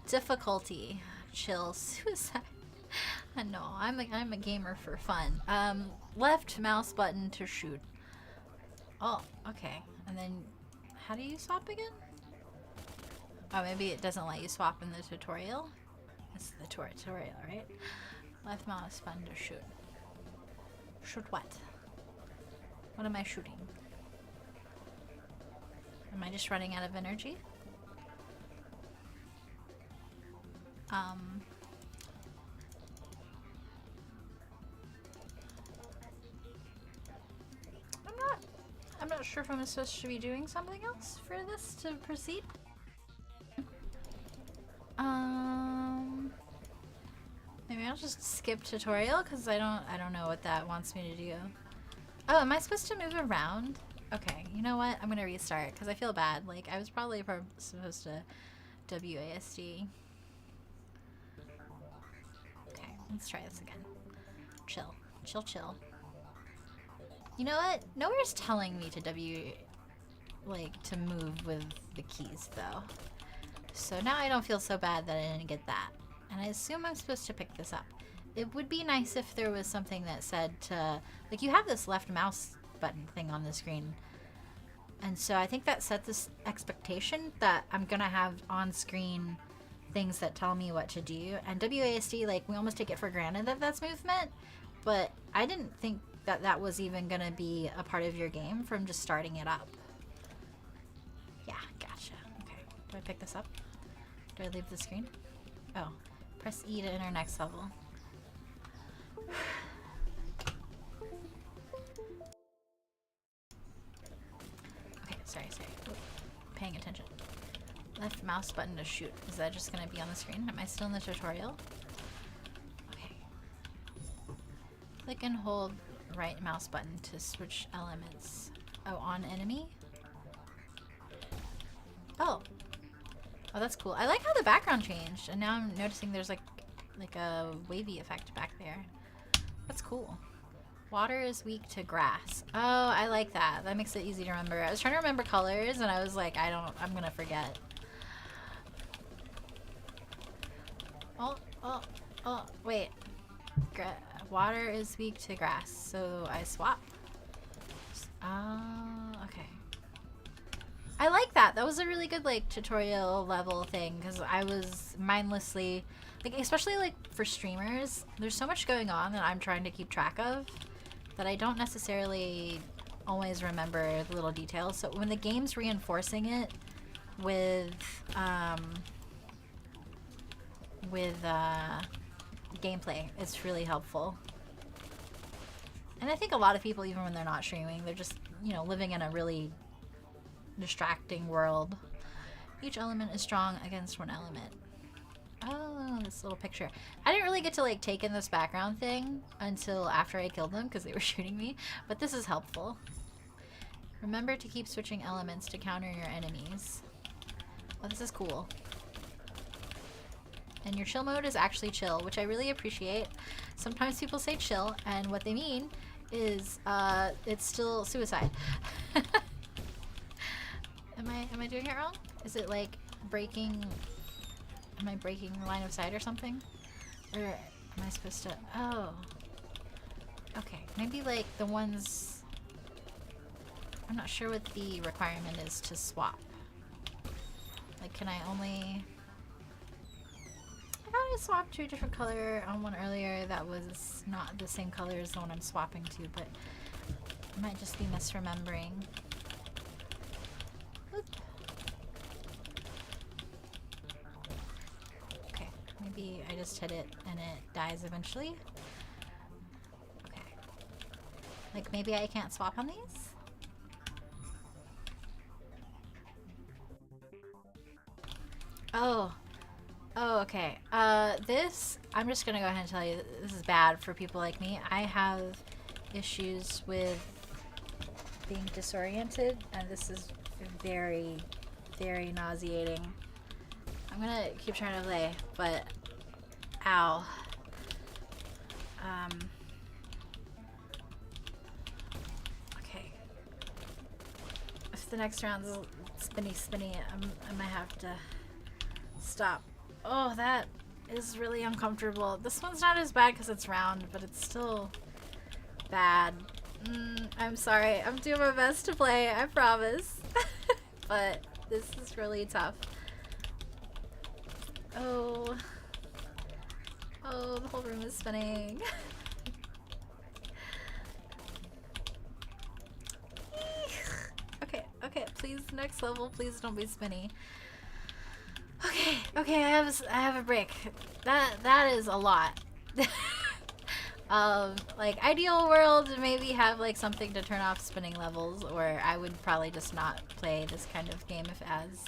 S1: Difficulty, chill, suicide. No, I'm a gamer for fun. Left mouse button to shoot. Oh, okay. And then, how do you swap again? Oh, maybe it doesn't let you swap in the tutorial. This is the tutorial, right? Left mouse button to shoot. Shoot what? What am I shooting? Am I just running out of energy? I'm not sure if I'm supposed to be doing something else for this to proceed. Maybe I'll just skip tutorial because I don't know what that wants me to do. Oh, am I supposed to move around? Okay, you know what? I'm gonna restart because I feel bad. Like, I was probably supposed to WASD. Okay, let's try this again. Chill. Chill, chill. You know what? Nowhere's telling me to to move with the keys, though. So now I don't feel so bad that I didn't get that. And I assume I'm supposed to pick this up. It would be nice if there was something that said to... Like, you have this left mouse button thing on the screen. And so I think that set this expectation that I'm gonna have on-screen things that tell me what to do. And WASD, like, we almost take it for granted that that's movement. But I didn't think that that was even gonna be a part of your game from just starting it up. Yeah, gotcha. Okay, do I pick this up? Do I leave the screen? Oh, press E to enter next level. Okay, sorry. Ooh, paying attention. Left mouse button to shoot. Is that just gonna be on the screen? Am I still in the tutorial? Okay. Click and hold right mouse button to switch elements. Oh, on enemy? Oh, that's cool. I like how the background changed, and now I'm noticing there's like a wavy effect back there. That's cool. Water is weak to grass. Oh, I like that. That makes it easy to remember. I was trying to remember colors, and I was like, I'm gonna forget. Oh, wait. Water is weak to grass, so I swap. Okay. I like that. That was a really good, like, tutorial level thing, because I was mindlessly, like, especially, like, for streamers, there's so much going on that I'm trying to keep track of that I don't necessarily always remember the little details. So when the game's reinforcing it with gameplay, it's really helpful. And I think a lot of people, even when they're not streaming, they're just, you know, living in a really distracting world. Each element is strong against one element. Oh, this little picture. I didn't really get to, like, take in this background thing until after I killed them because they were shooting me, but this is helpful. Remember to keep switching elements to counter your enemies. Oh, this is cool. And your chill mode is actually chill, which I really appreciate. Sometimes people say chill, and what they mean is it's still suicide. Am I doing it wrong? Is it like breaking? Am I breaking the line of sight or something? Or am I supposed to? Oh. Okay, maybe like the ones. I'm not sure what the requirement is to swap. Like, can I only? I thought I swapped to a different color on one earlier that was not the same color as the one I'm swapping to, but I might just be misremembering. Oop. Okay, maybe I just hit it and it dies eventually. Okay. Like, maybe I can't swap on these? Oh. Oh, okay. This, I'm just gonna go ahead and tell you, this is bad for people like me. I have issues with being disoriented, and this is very, very nauseating. I'm gonna keep trying to play, but ow. Okay. If the next round's spinny, I might have to stop. Oh, that is really uncomfortable. This one's not as bad because it's round, but it's still bad. I'm sorry. I'm doing my best to play, I promise. But this is really tough. Oh. Oh, the whole room is spinning. Okay, please, next level, please don't be spinny. Okay, I have a break. That is a lot. Like, ideal world, maybe have like something to turn off spinning levels, or I would probably just not play this kind of game if it has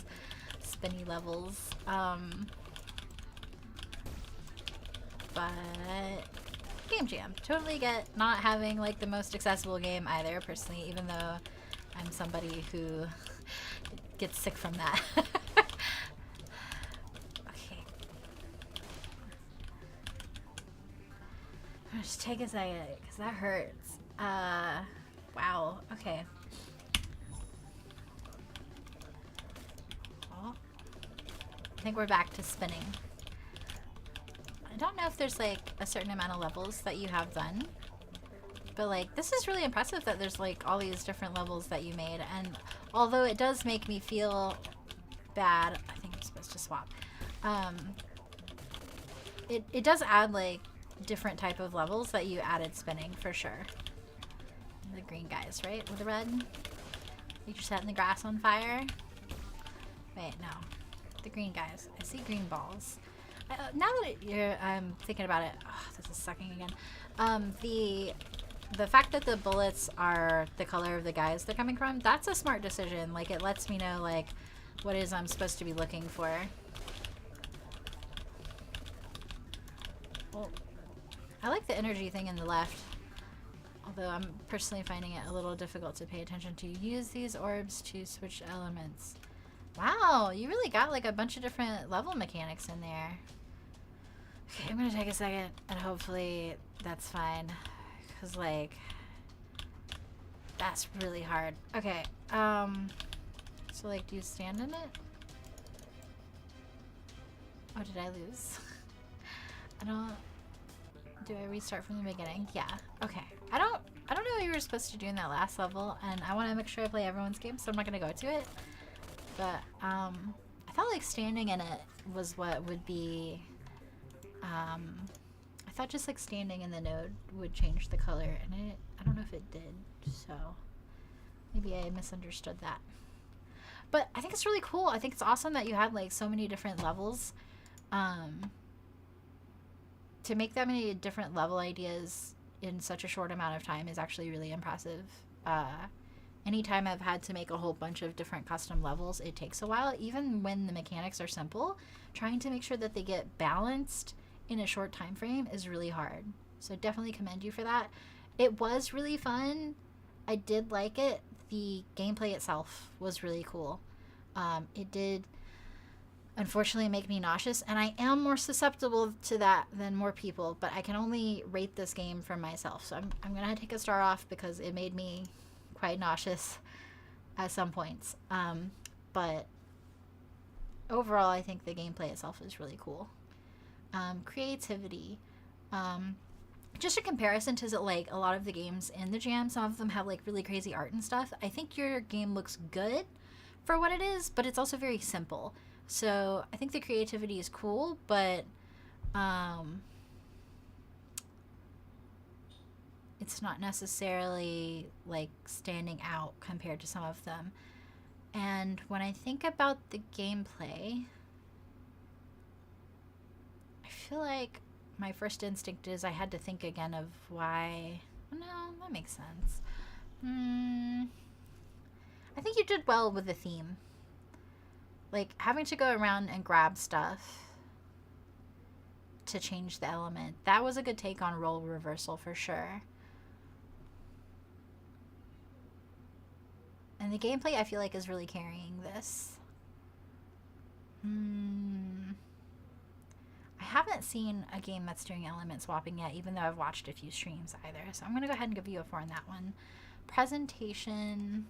S1: spinny levels. But GameJam, totally get not having like the most accessible game either, personally, even though I'm somebody who gets sick from that. Just take a second, because that hurts. Wow, okay. Oh. I think we're back to spinning. I don't know if there's like a certain amount of levels that you have done, but like, this is really impressive that there's like all these different levels that you made, and although it does make me feel bad, I think I'm supposed to swap. It does add like different type of levels that you added spinning for sure. The green guys, right? With the red? You're setting the grass on fire? Wait, no. The green guys. I see green balls. Now that I'm thinking about it, oh, this is sucking again. The fact that the bullets are the color of the guys they're coming from, that's a smart decision. Like, it lets me know like what it is I'm supposed to be looking for. Well, I like the energy thing in the left, although I'm personally finding it a little difficult to pay attention to. Use these orbs to switch elements. Wow, you really got like a bunch of different level mechanics in there. Okay, I'm gonna take a second and hopefully that's fine, because like, that's really hard. Okay, so like, do you stand in it? Oh, did I lose? I don't... Do I restart from the beginning? Yeah. Okay. I don't know what you were supposed to do in that last level, and I want to make sure I play everyone's game, so I'm not gonna go to it. But I thought like standing in it was what would be. I thought just like standing in the node would change the color, and I don't know if it did. So maybe I misunderstood that. But I think it's really cool. I think it's awesome that you had like so many different levels. To make that many different level ideas in such a short amount of time is actually really impressive. Anytime I've had to make a whole bunch of different custom levels, it takes a while. Even when the mechanics are simple, trying to make sure that they get balanced in a short time frame is really hard. So definitely commend you for that. It was really fun. I did like it. The gameplay itself was really cool. It did unfortunately make me nauseous, and I am more susceptible to that than more people, but I can only rate this game for myself. So I'm gonna take a star off because it made me quite nauseous at some points. But overall, I think the gameplay itself is really cool. Creativity. Just a comparison to like a lot of the games in the jam, some of them have like really crazy art and stuff. I think your game looks good for what it is, but it's also very simple. So I think the creativity is cool, but it's not necessarily like standing out compared to some of them. And when I think about the gameplay, I feel like my first instinct is I had to think again of why. No, that makes sense. I think you did well with the theme. Like, having to go around and grab stuff to change the element. That was a good take on role reversal for sure. And the gameplay, I feel like, is really carrying this. I haven't seen a game that's doing element swapping yet, even though I've watched a few streams either. So I'm going to go ahead and give you a 4 on that one. Presentation.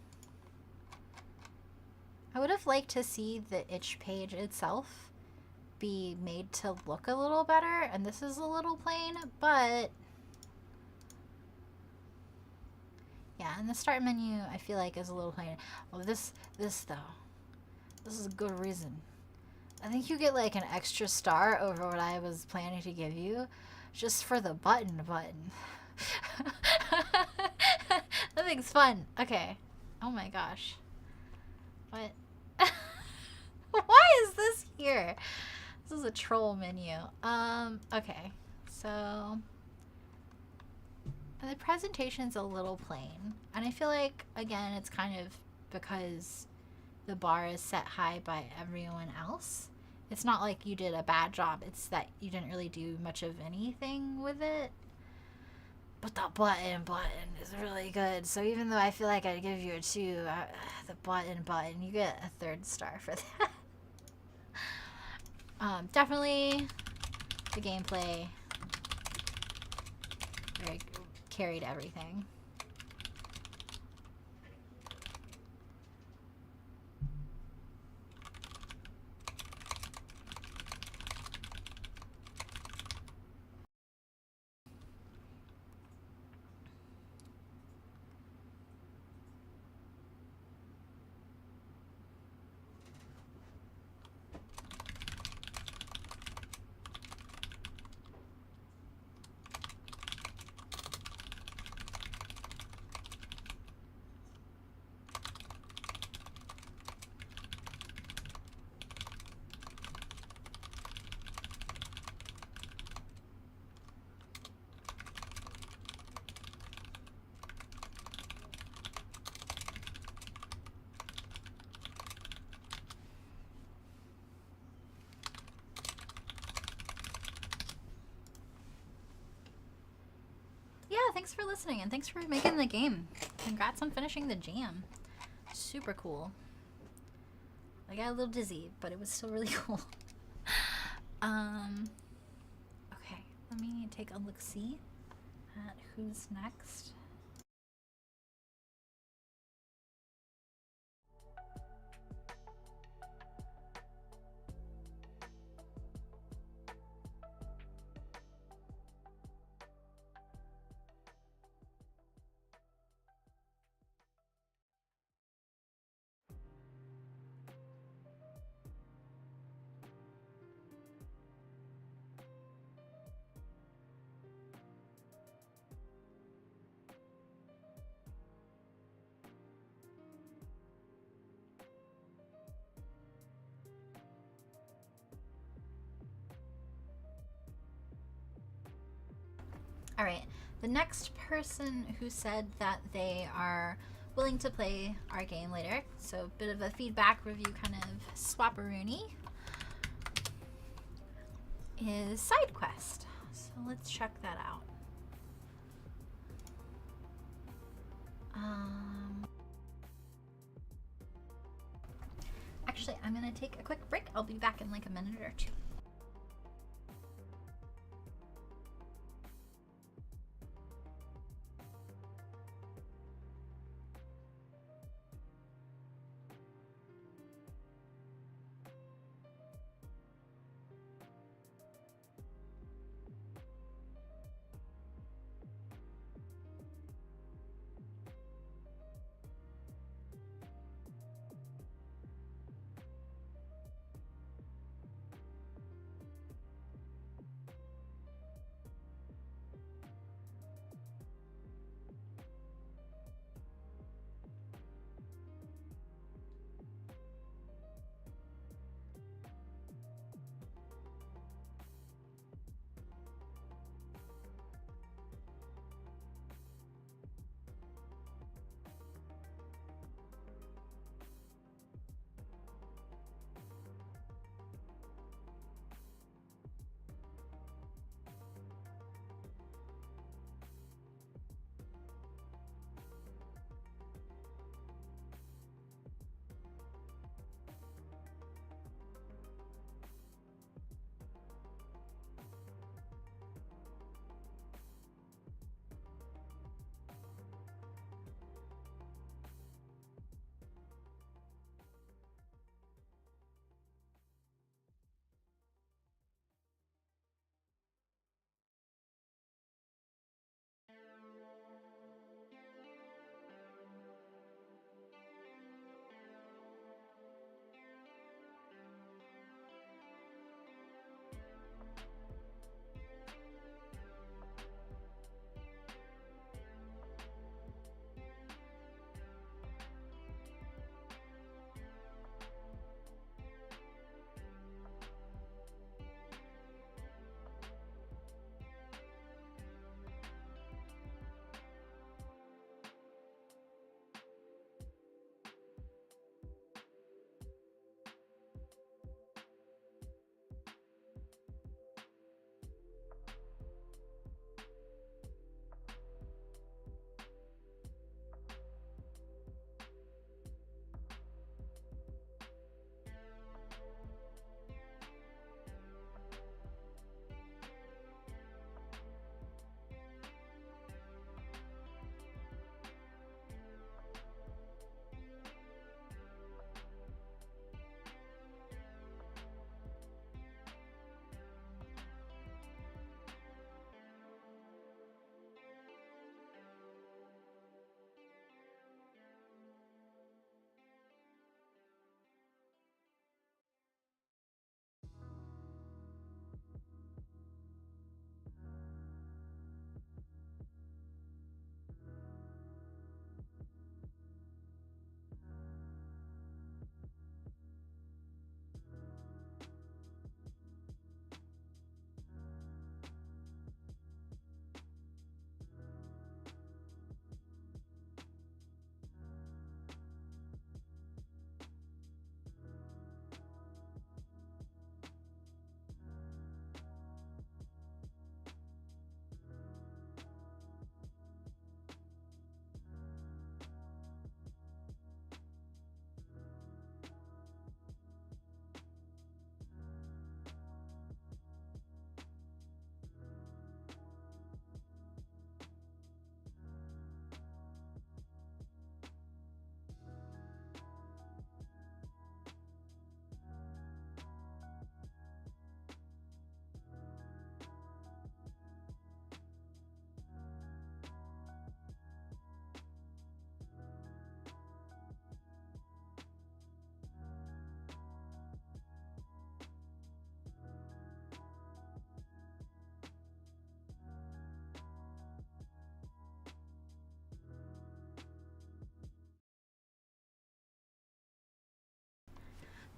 S1: I would have liked to see the itch page itself be made to look a little better. And this is a little plain, but yeah, and the start menu I feel like is a little plain. Well, this though, this is a good reason. I think you get like an extra star over what I was planning to give you just for the button. That thing's fun. Okay. Oh my gosh. What? Why is this here? This is a troll menu. Okay. So the presentation's a little plain. And I feel like, again, it's kind of because the bar is set high by everyone else. It's not like you did a bad job. It's that you didn't really do much of anything with it. But the button is really good. So even though I feel like I'd give you a 2, the button, you get a 3rd star for that. Definitely the gameplay very carried everything. Thanks for listening, and thanks for making the game. Congrats on finishing the jam. Super cool. I got a little dizzy, but it was still really cool. Okay, let me take a look-see at who's next. All right, the next person who said that they are willing to play our game later, so a bit of a feedback review kind of swap-a-rooney, is SideQuest. So let's check that out. Actually, I'm gonna take a quick break. I'll be back in like a minute or two.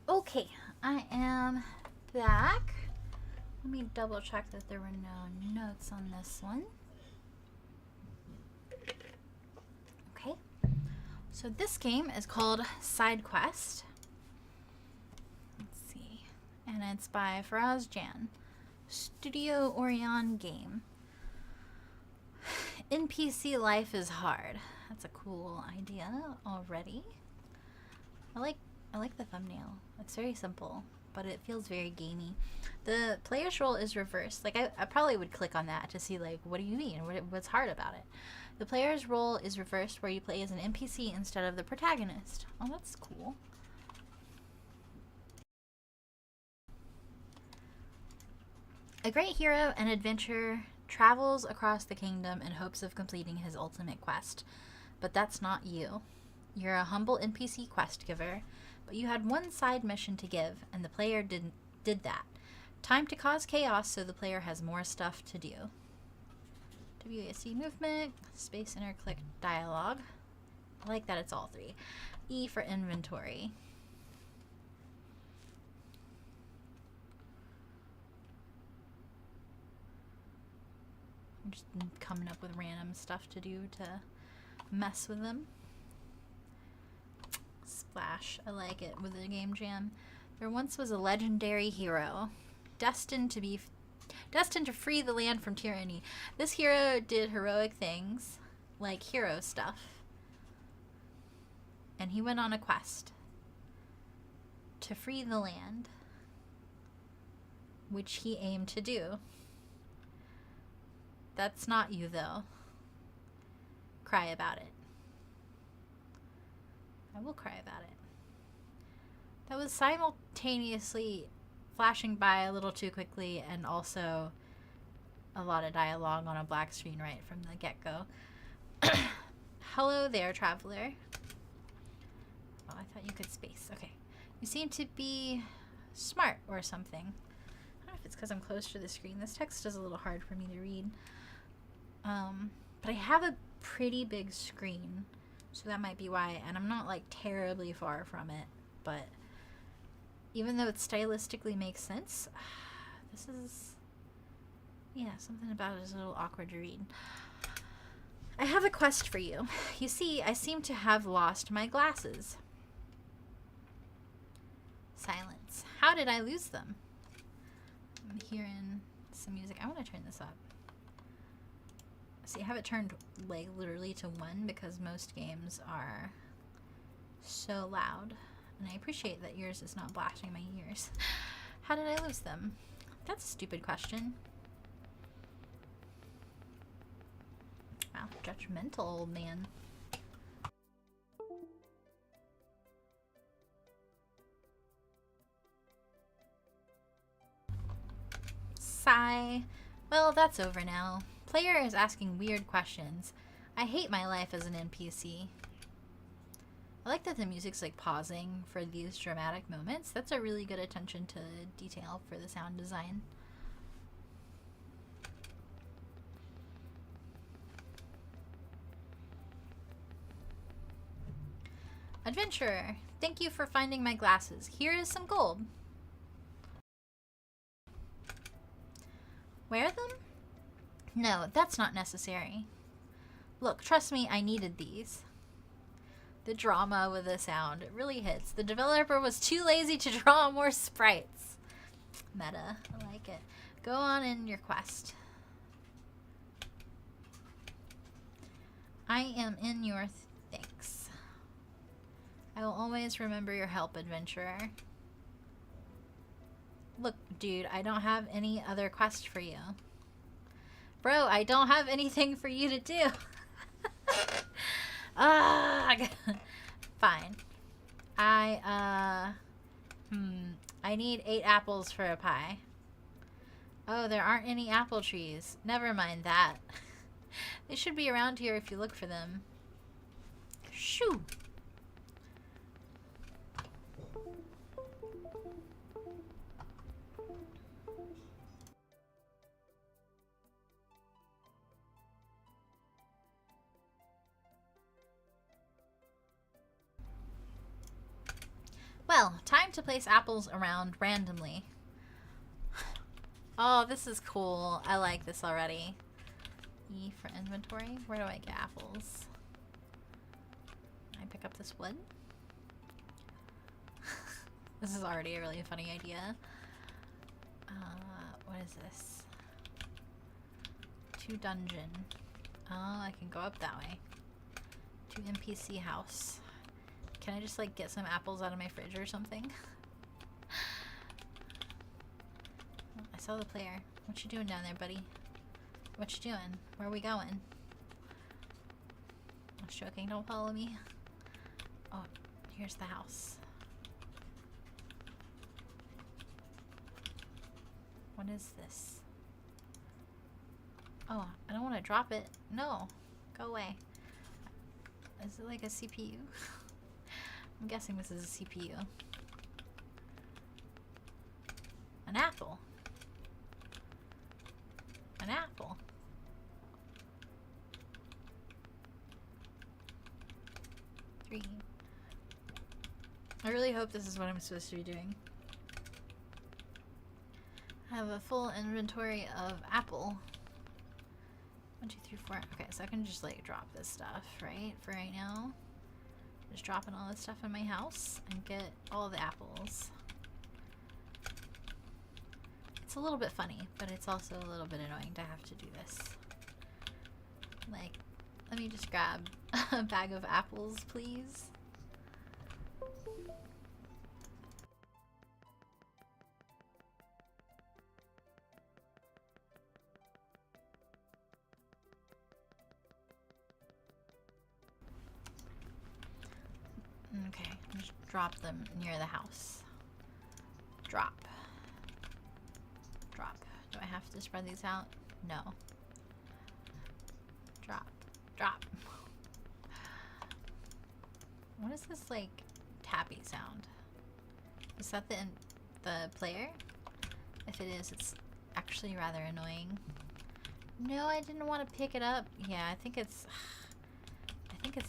S1: Okay, I am back. Let me double check that there were no notes on this one. Okay, so this game is called Side Quest. Let's see, and it's by Faraz Jan, Studio Orion game. NPC life is hard. That's a cool idea already. I I like the thumbnail. It's very simple, but it feels very gamey. The player's role is reversed. Like, I probably would click on that to see, like, what do you mean? What's hard about it? The player's role is reversed, where you play as an NPC instead of the protagonist. Oh, that's cool. A great hero and adventurer travels across the kingdom in hopes of completing his ultimate quest. But that's not you. You're a humble NPC quest giver, but you had one side mission to give, and the player did that. Time to cause chaos so the player has more stuff to do. WASD movement, space enter click dialogue. I like that it's all three. E for inventory. I'm just coming up with random stuff to do to mess with them. Splash. I like it with the game jam. There once was a legendary hero, destined to free the land from tyranny. This hero did heroic things, like hero stuff. And he went on a quest to free the land, which he aimed to do. That's not you, though. Cry about it. I will cry about it. That was simultaneously flashing by a little too quickly and also a lot of dialogue on a black screen right from the get-go. Hello there, traveler. Oh, I thought you could space. Okay. You seem to be smart or something. I don't know if it's because I'm close to the screen. This text is a little hard for me to read. But I have a pretty big screen, so that might be why. And I'm not like terribly far from it, but even though it stylistically makes sense, this is, yeah, something about it is a little awkward to read. I have a quest for you. You see, I seem to have lost my glasses. Silence. How did I lose them? I'm hearing some music. I want to turn this up. See, I have it turned like literally to 1 because most games are so loud. And I appreciate that yours is not blasting my ears. How did I lose them? That's a stupid question. Wow, judgmental old man. Sigh. Well, that's over now. Player is asking weird questions. I hate my life as an NPC. I like that the music's like pausing for these dramatic moments. That's a really good attention to detail for the sound design. Adventurer, thank you for finding my glasses. Here is some gold. Wear them? No, that's not necessary. Look, trust me, I needed these. The drama with the sound, it really hits. The developer was too lazy to draw more sprites. Meta, I like it. Go on in your quest. I am in your thanks. I will always remember your help, adventurer. Look, dude, I don't have any other quest for you. Bro, I don't have anything for you to do. Fine. I need 8 apples for a pie. Oh, there aren't any apple trees. Never mind that. They should be around here if you look for them. Shoo! Well, time to place apples around randomly. Oh, this is cool. I like this already. E for inventory. Where do I get apples? Can I pick up this wood? This is already a really funny idea. What is this? To dungeon. Oh, I can go up that way. To NPC house. Can I just like get some apples out of my fridge or something? I saw the player. What you doing down there, buddy? What you doing? Where are we going? I was joking, don't follow me. Oh, here's the house. What is this? Oh, I don't want to drop it. No, go away. Is it like a CPU? I'm guessing this is a CPU. An apple. An apple. Three. I really hope this is what I'm supposed to be doing. I have a full inventory of apple. 1, 2, 3, 4. Okay, so I can just like drop this stuff, right? For right now. Just dropping all this stuff in my house and get all the apples. It's a little bit funny, but it's also a little bit annoying to have to do this. Like, let me just grab a bag of apples, please. Okay, just drop them near the house. Drop. Drop. Do I have to spread these out? No. Drop. Drop. What is this, like, tappy sound? Is that the player? If it is, it's actually rather annoying. No, I didn't want to pick it up. Yeah, I think it's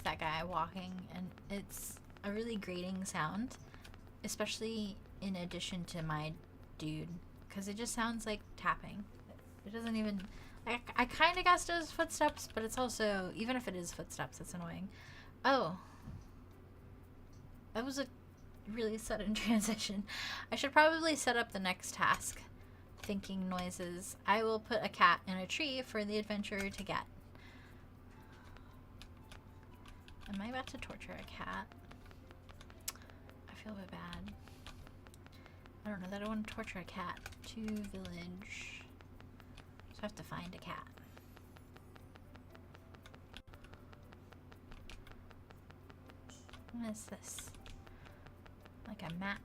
S1: that guy walking, and it's a really grating sound, especially in addition to my dude, because it just sounds like tapping. It doesn't even... I kind of guessed it was footsteps, but it's also, even if it is footsteps, it's annoying. Oh. That was a really sudden transition. I should probably set up the next task. Thinking noises. I will put a cat in a tree for the adventurer to get. Am I about to torture a cat? I feel a bit bad. I don't know that I want to torture a cat. To village. So I have to find a cat. What is this? Like a map.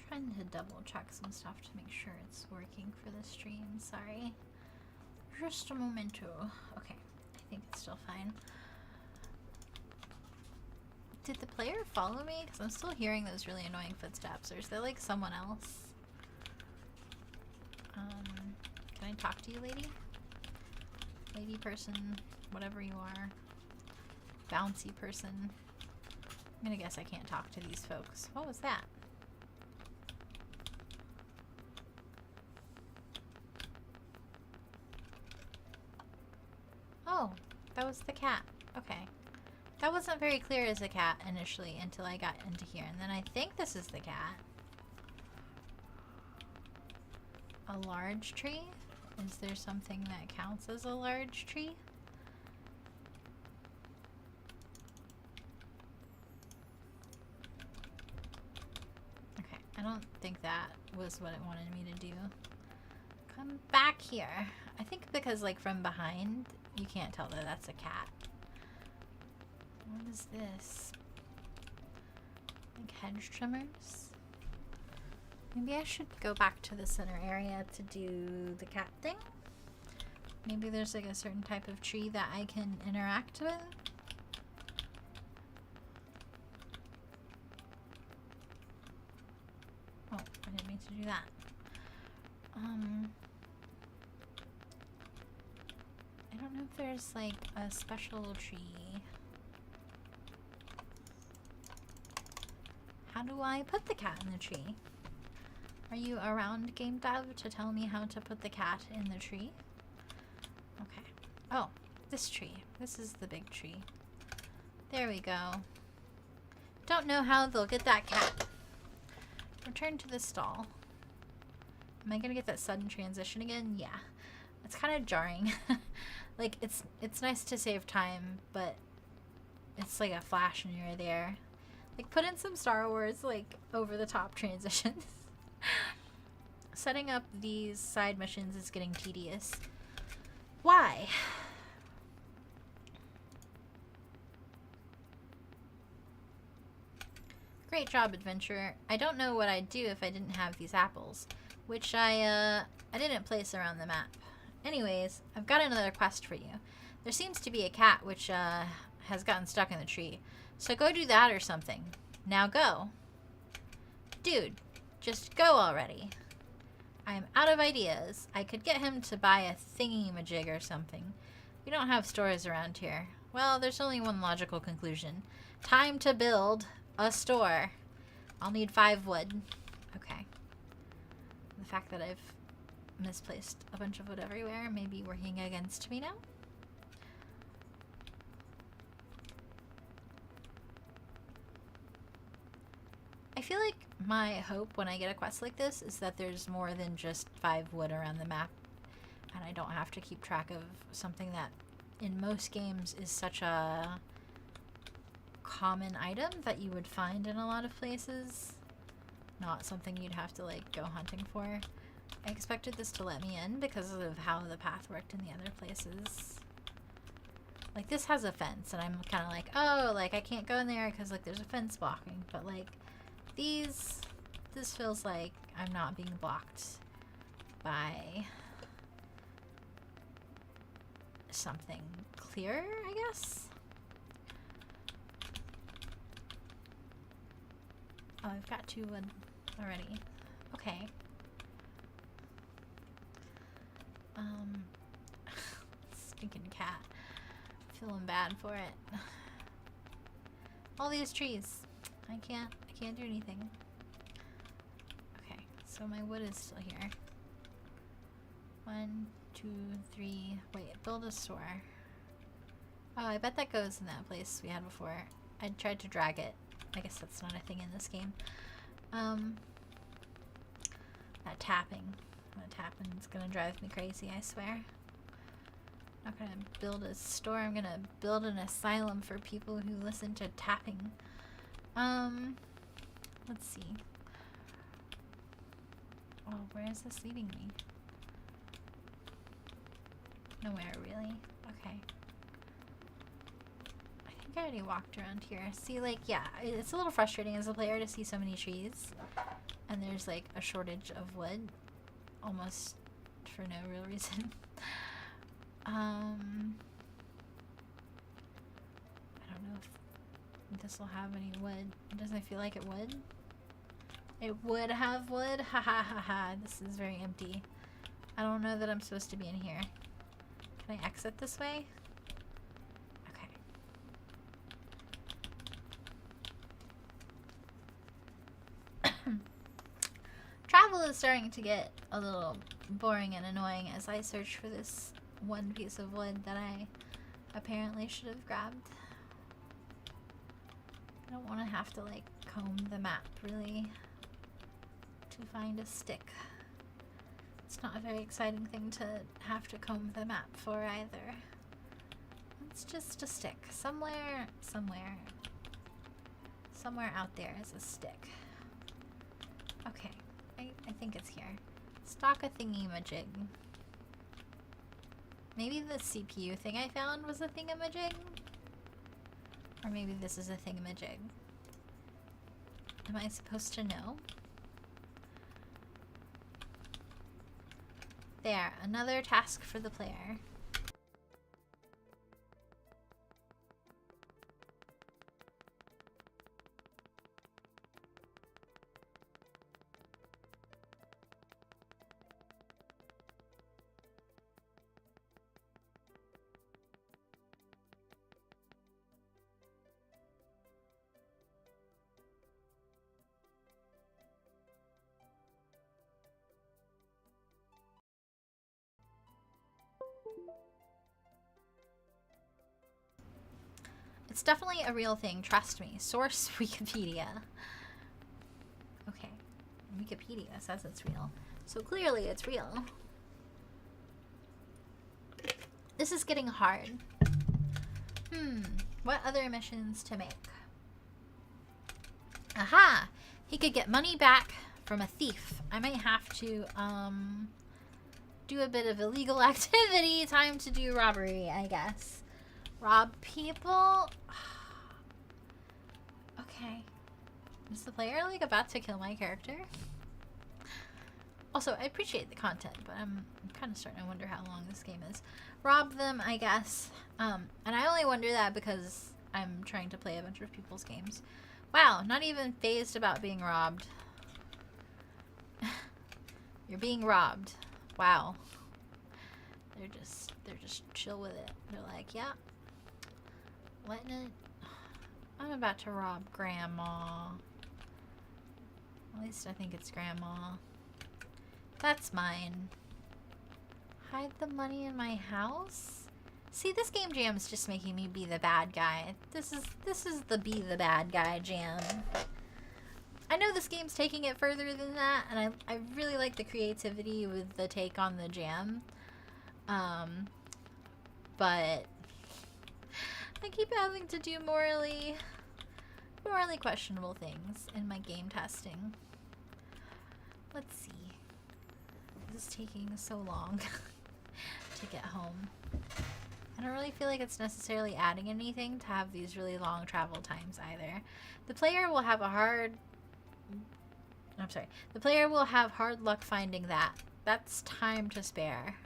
S1: Trying to double check some stuff to make sure it's working for the stream. Sorry. Just a momento. Okay, I think it's still fine. Did the player follow me? Because I'm still hearing those really annoying footsteps. Or is there like someone else? Can I talk to you, lady? Lady person, whatever you are. Bouncy person. I'm gonna guess I can't talk to these folks. What was that? Oh, that was the cat. Okay. That wasn't very clear as a cat initially until I got into here. And then I think this is the cat. A large tree? Is there something that counts as a large tree? Okay, I don't think that was what it wanted me to do. Come back here. I think because like from behind, you can't tell that that's a cat. What is this? Like hedge trimmers? Maybe I should go back to the center area to do the cat thing. Maybe there's like a certain type of tree that I can interact with. Oh, I didn't mean to do that. I don't know if there's like a special tree. How do I put the cat in the tree? Are you around, Gamedev, to tell me how to put the cat in the tree? Okay. Oh, this tree. This is the big tree. There we go. Don't know how they'll get that cat. Return to the stall. Am I gonna get that sudden transition again? Yeah. It's kind of jarring. Like, it's nice to save time, but it's like a flash and you're there. Like, put in some Star Wars, like, over-the-top transitions. Setting up these side missions is getting tedious. Why? Great job, adventurer. I don't know what I'd do if I didn't have these apples, which I didn't place around the map. Anyways, I've got another quest for you. There seems to be a cat which has gotten stuck in the tree, so go do that or something. Now go. Dude, just go already. I'm out of ideas. I could get him to buy a thingy-majig or something. We don't have stores around here. Well, there's only one logical conclusion. Time to build a store. I'll need 5 wood. Okay. The fact that I've misplaced a bunch of wood everywhere may be working against me now. I feel like my hope when I get a quest like this is that there's more than just 5 wood around the map, and I don't have to keep track of something that in most games is such a common item that you would find in a lot of places, not something you'd have to like go hunting for. I expected this to let me in because of how the path worked in the other places. Like, this has a fence, and I'm kind of like, oh, like, I can't go in there because, like, there's a fence blocking. But, like, this feels like I'm not being blocked by something clear, I guess? Oh, I've got 2 wood already. Okay. Stinking cat. Feeling bad for it. All these trees. I can't do anything. Okay, so my wood is still here. 1, 2, 3. Wait, build a store. Oh, I bet that goes in that place we had before. I tried to drag it. I guess that's not a thing in this game. That tapping. That tapping's gonna drive me crazy, I swear. I'm not gonna build a store, I'm gonna build an asylum for people who listen to tapping. Let's see. Oh, where is this leading me? Nowhere, really? Okay. I think I already walked around here. See, like, yeah, it's a little frustrating as a player to see so many trees. And there's, like, a shortage of wood. Almost for no real reason. I don't know if this will have any wood. Doesn't feel like it would. It would have wood. Ha ha ha ha. This is very empty. I don't know that I'm supposed to be in here. Can I exit this way? Okay. Travel is starting to get a little boring and annoying as I search for this one piece of wood that I apparently should have grabbed. I don't want to have to like comb the map really to find a stick. It's not a very exciting thing to have to comb the map for either. It's just a stick. Somewhere out there is a stick. Okay, I think it's here. Stock a thingy-majig. Maybe the CPU thing I found was a thingamajig? Or maybe this is a thingamajig. Am I supposed to know? There, another task for the player. It's definitely a real thing, trust me. Source Wikipedia. Okay. Wikipedia says it's real. So clearly it's real. This is getting hard. What other missions to make? Aha! He could get money back from a thief. I might have to, do a bit of illegal activity. Time to do robbery, I guess. Rob people? Okay. Is the player, like, about to kill my character? Also, I appreciate the content, but I'm kind of starting to wonder how long this game is. Rob them, I guess. And I only wonder that because I'm trying to play a bunch of people's games. Wow, not even fazed about being robbed. You're being robbed. Wow. They're just chill with it. They're like, yeah. Letting it. I'm about to rob Grandma. At least I think it's Grandma. That's mine. Hide the money in my house? See, this game jam is just making me be the bad guy. This is the be the bad guy jam. I know this game's taking it further than that, and I really like the creativity with the take on the jam. But I keep having to do morally questionable things in my game testing. Let's see. This is taking so long to get home. I don't really feel like it's necessarily adding anything to have these really long travel times either. The player will have hard luck finding that. That's time to spare.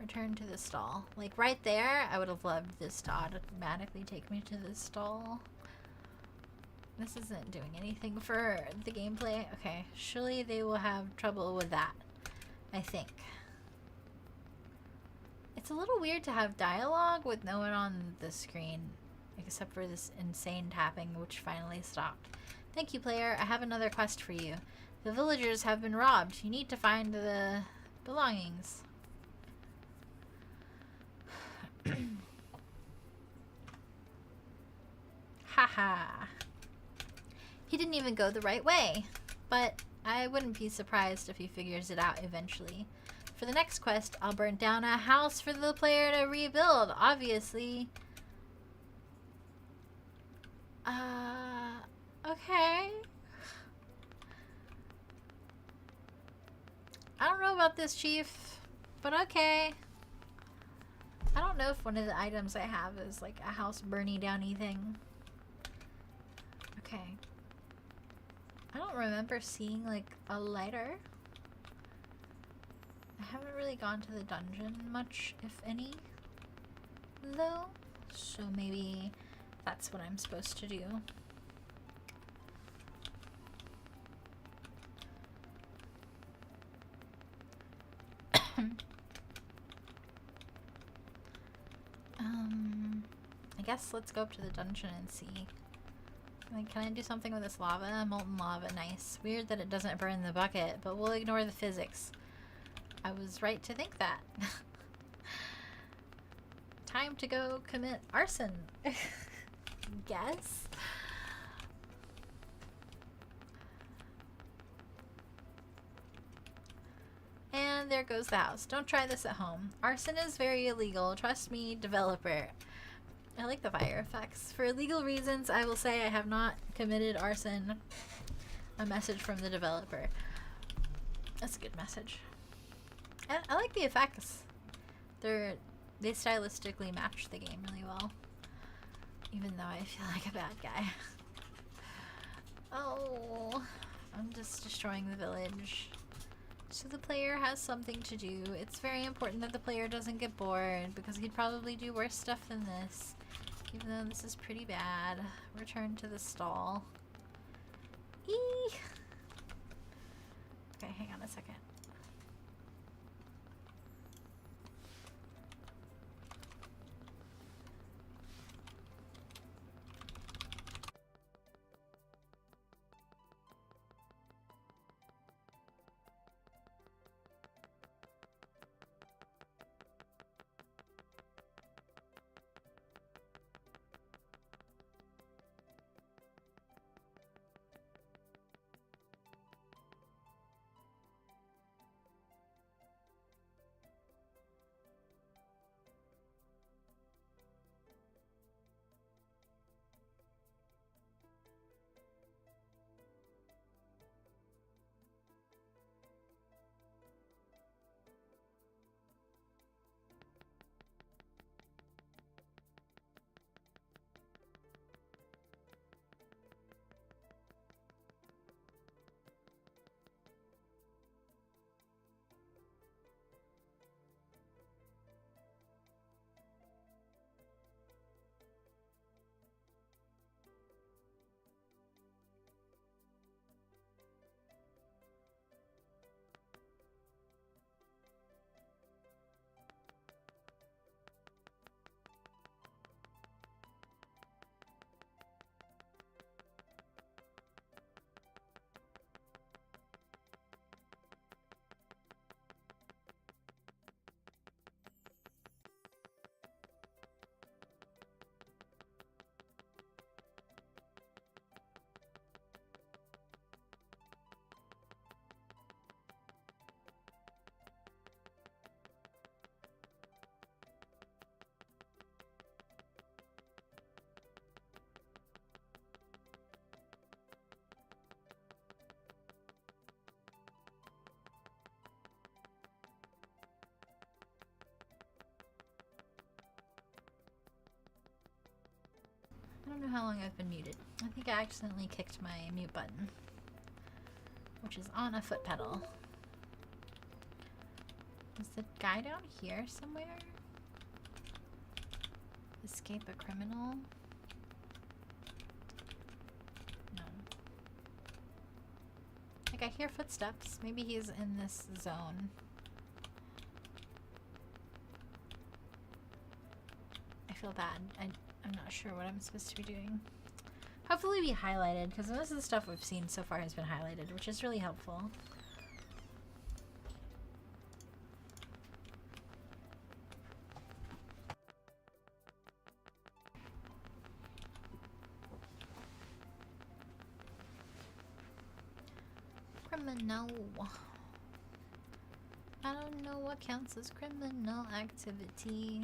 S1: Return to the stall. Like right there, I would have loved this to automatically take me to this stall. This isn't doing anything for the gameplay. Okay, surely they will have trouble with that, I think. It's a little weird to have dialogue with no one on the screen, except for this insane tapping, which finally stopped. Thank you, player. I have another quest for you. The villagers have been robbed. You need to find the belongings. Haha. He didn't even go the right way, but I wouldn't be surprised if he figures it out eventually. For the next quest, I'll burn down a house for the player to rebuild, obviously. Okay. I don't know about this, Chief, but okay. I don't know if one of the items I have is like a house burning downy thing. Okay. I don't remember seeing like a lighter. I haven't really gone to the dungeon much, if any, though. So maybe that's what I'm supposed to do. I guess let's go up to the dungeon and see. Like, can I do something with this lava? Molten lava, nice. Weird that it doesn't burn the bucket, but we'll ignore the physics. I was right to think that. Time to go commit arson. Guess. And there goes the house. Don't try this at home. Arson is very illegal. Trust me, developer. I like the fire effects. For legal reasons, I will say I have not committed arson. A message from the developer. That's a good message. And I like the effects. They stylistically match the game really well. Even though I feel like a bad guy. Oh, I'm just destroying the village. So the player has something to do. It's very important that the player doesn't get bored because he'd probably do worse stuff than this. Even though this is pretty bad. Return to the stall. Eee! Okay, hang on a second. don't know how long I've been muted. I think I accidentally kicked my mute button, which is on a foot pedal. Is the guy down here somewhere? Escape a criminal? No. Like, I hear footsteps. Maybe he's in this zone. I feel bad. I'm not sure what I'm supposed to be doing. Hopefully be highlighted, because most of the stuff we've seen so far has been highlighted, which is really helpful. Criminal. I don't know what counts as criminal activity.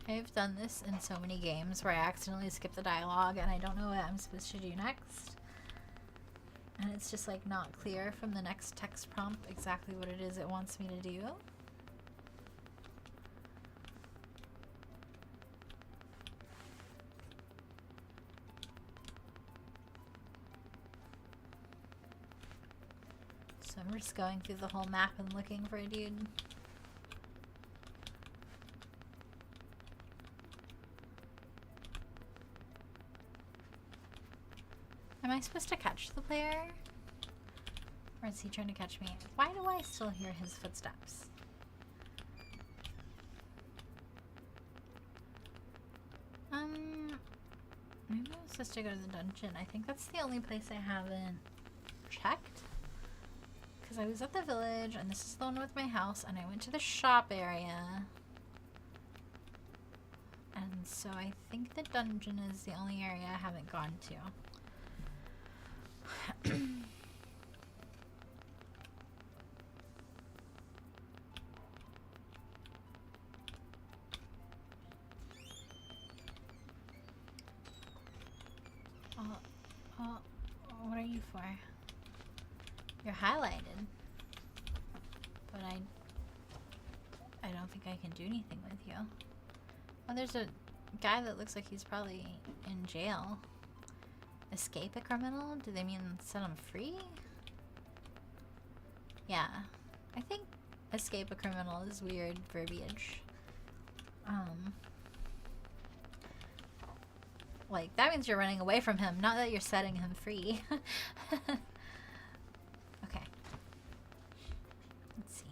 S1: I've done this in so many games where I accidentally skip the dialogue and I don't know what I'm supposed to do next. And it's just like not clear from the next text prompt exactly what it is it wants me to do. So I'm just going through the whole map and looking for a dude. Am I supposed to catch the player? Or is he trying to catch me? Why do I still hear his footsteps? Maybe I'm supposed to go to the dungeon. I think that's the only place I haven't checked. Because I was at the village, and this is the one with my house, and I went to the shop area. And so I think the dungeon is the only area I haven't gone to. What are you for? You're highlighted. But I don't think I can do anything with you. Oh, there's a guy that looks like he's probably in jail. Escape a criminal? Do they mean set him free? Yeah. I think escape a criminal is weird verbiage. Like, that means you're running away from him, not that you're setting him free. Okay. Let's see.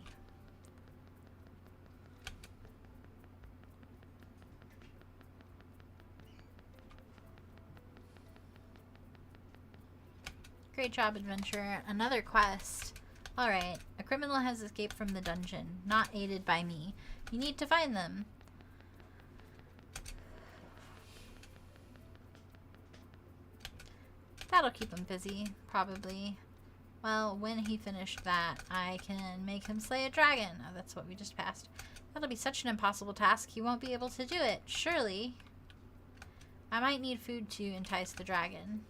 S1: Great job, adventurer. Another quest. Alright. A criminal has escaped from the dungeon, not aided by me. You need to find them. That'll keep him busy, probably. Well, when he finished that, I can make him slay a dragon. Oh, that's what we just passed. That'll be such an impossible task, he won't be able to do it. Surely. I might need food to entice the dragon.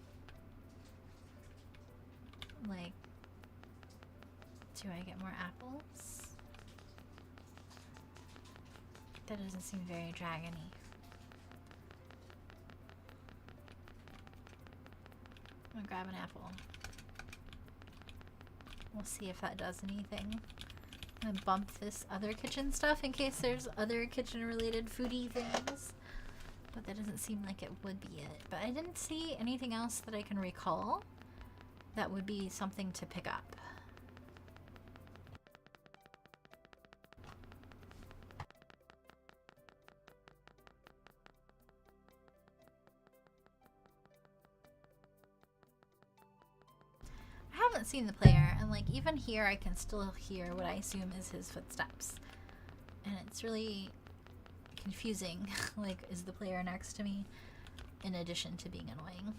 S1: Like, do I get more apples? That doesn't seem very dragony. I'm gonna grab an apple. We'll see if that does anything. I'm gonna bump this other kitchen stuff in case there's other kitchen related foodie things. But that doesn't seem like it would be it. But I didn't see anything else that I can recall that would be something to pick up. I haven't seen the player, and like even here I can still hear what I assume is his footsteps. And it's really confusing. Like, is the player next to me in addition to being annoying?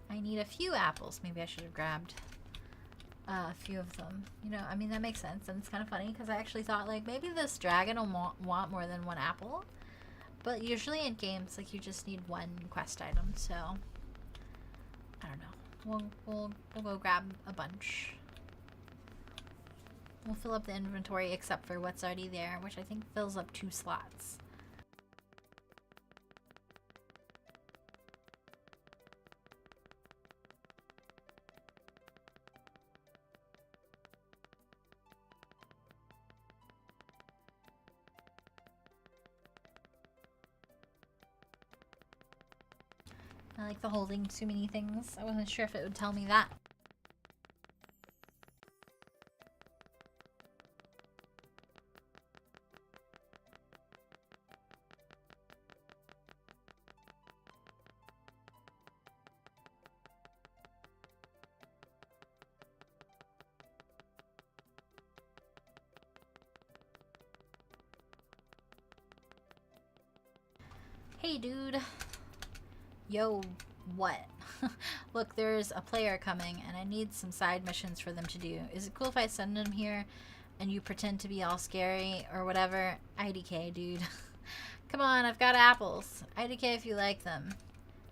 S1: I need a few apples. Maybe I should have grabbed a few of them. You know, I mean, that makes sense. And it's kind of funny because I actually thought, like, maybe this dragon will want more than one apple. But usually in games, like, you just need one quest item. So, I don't know. We'll go grab a bunch. We'll fill up the inventory except for what's already there, which I think fills up 2 slots. I like the holding too many things. I wasn't sure if it would tell me that. Hey, dude. Yo, what? Look, there's a player coming, and I need some side missions for them to do. Is it cool if I send them here, and you pretend to be all scary, or whatever? IDK, dude. Come on, I've got apples. IDK if you like them.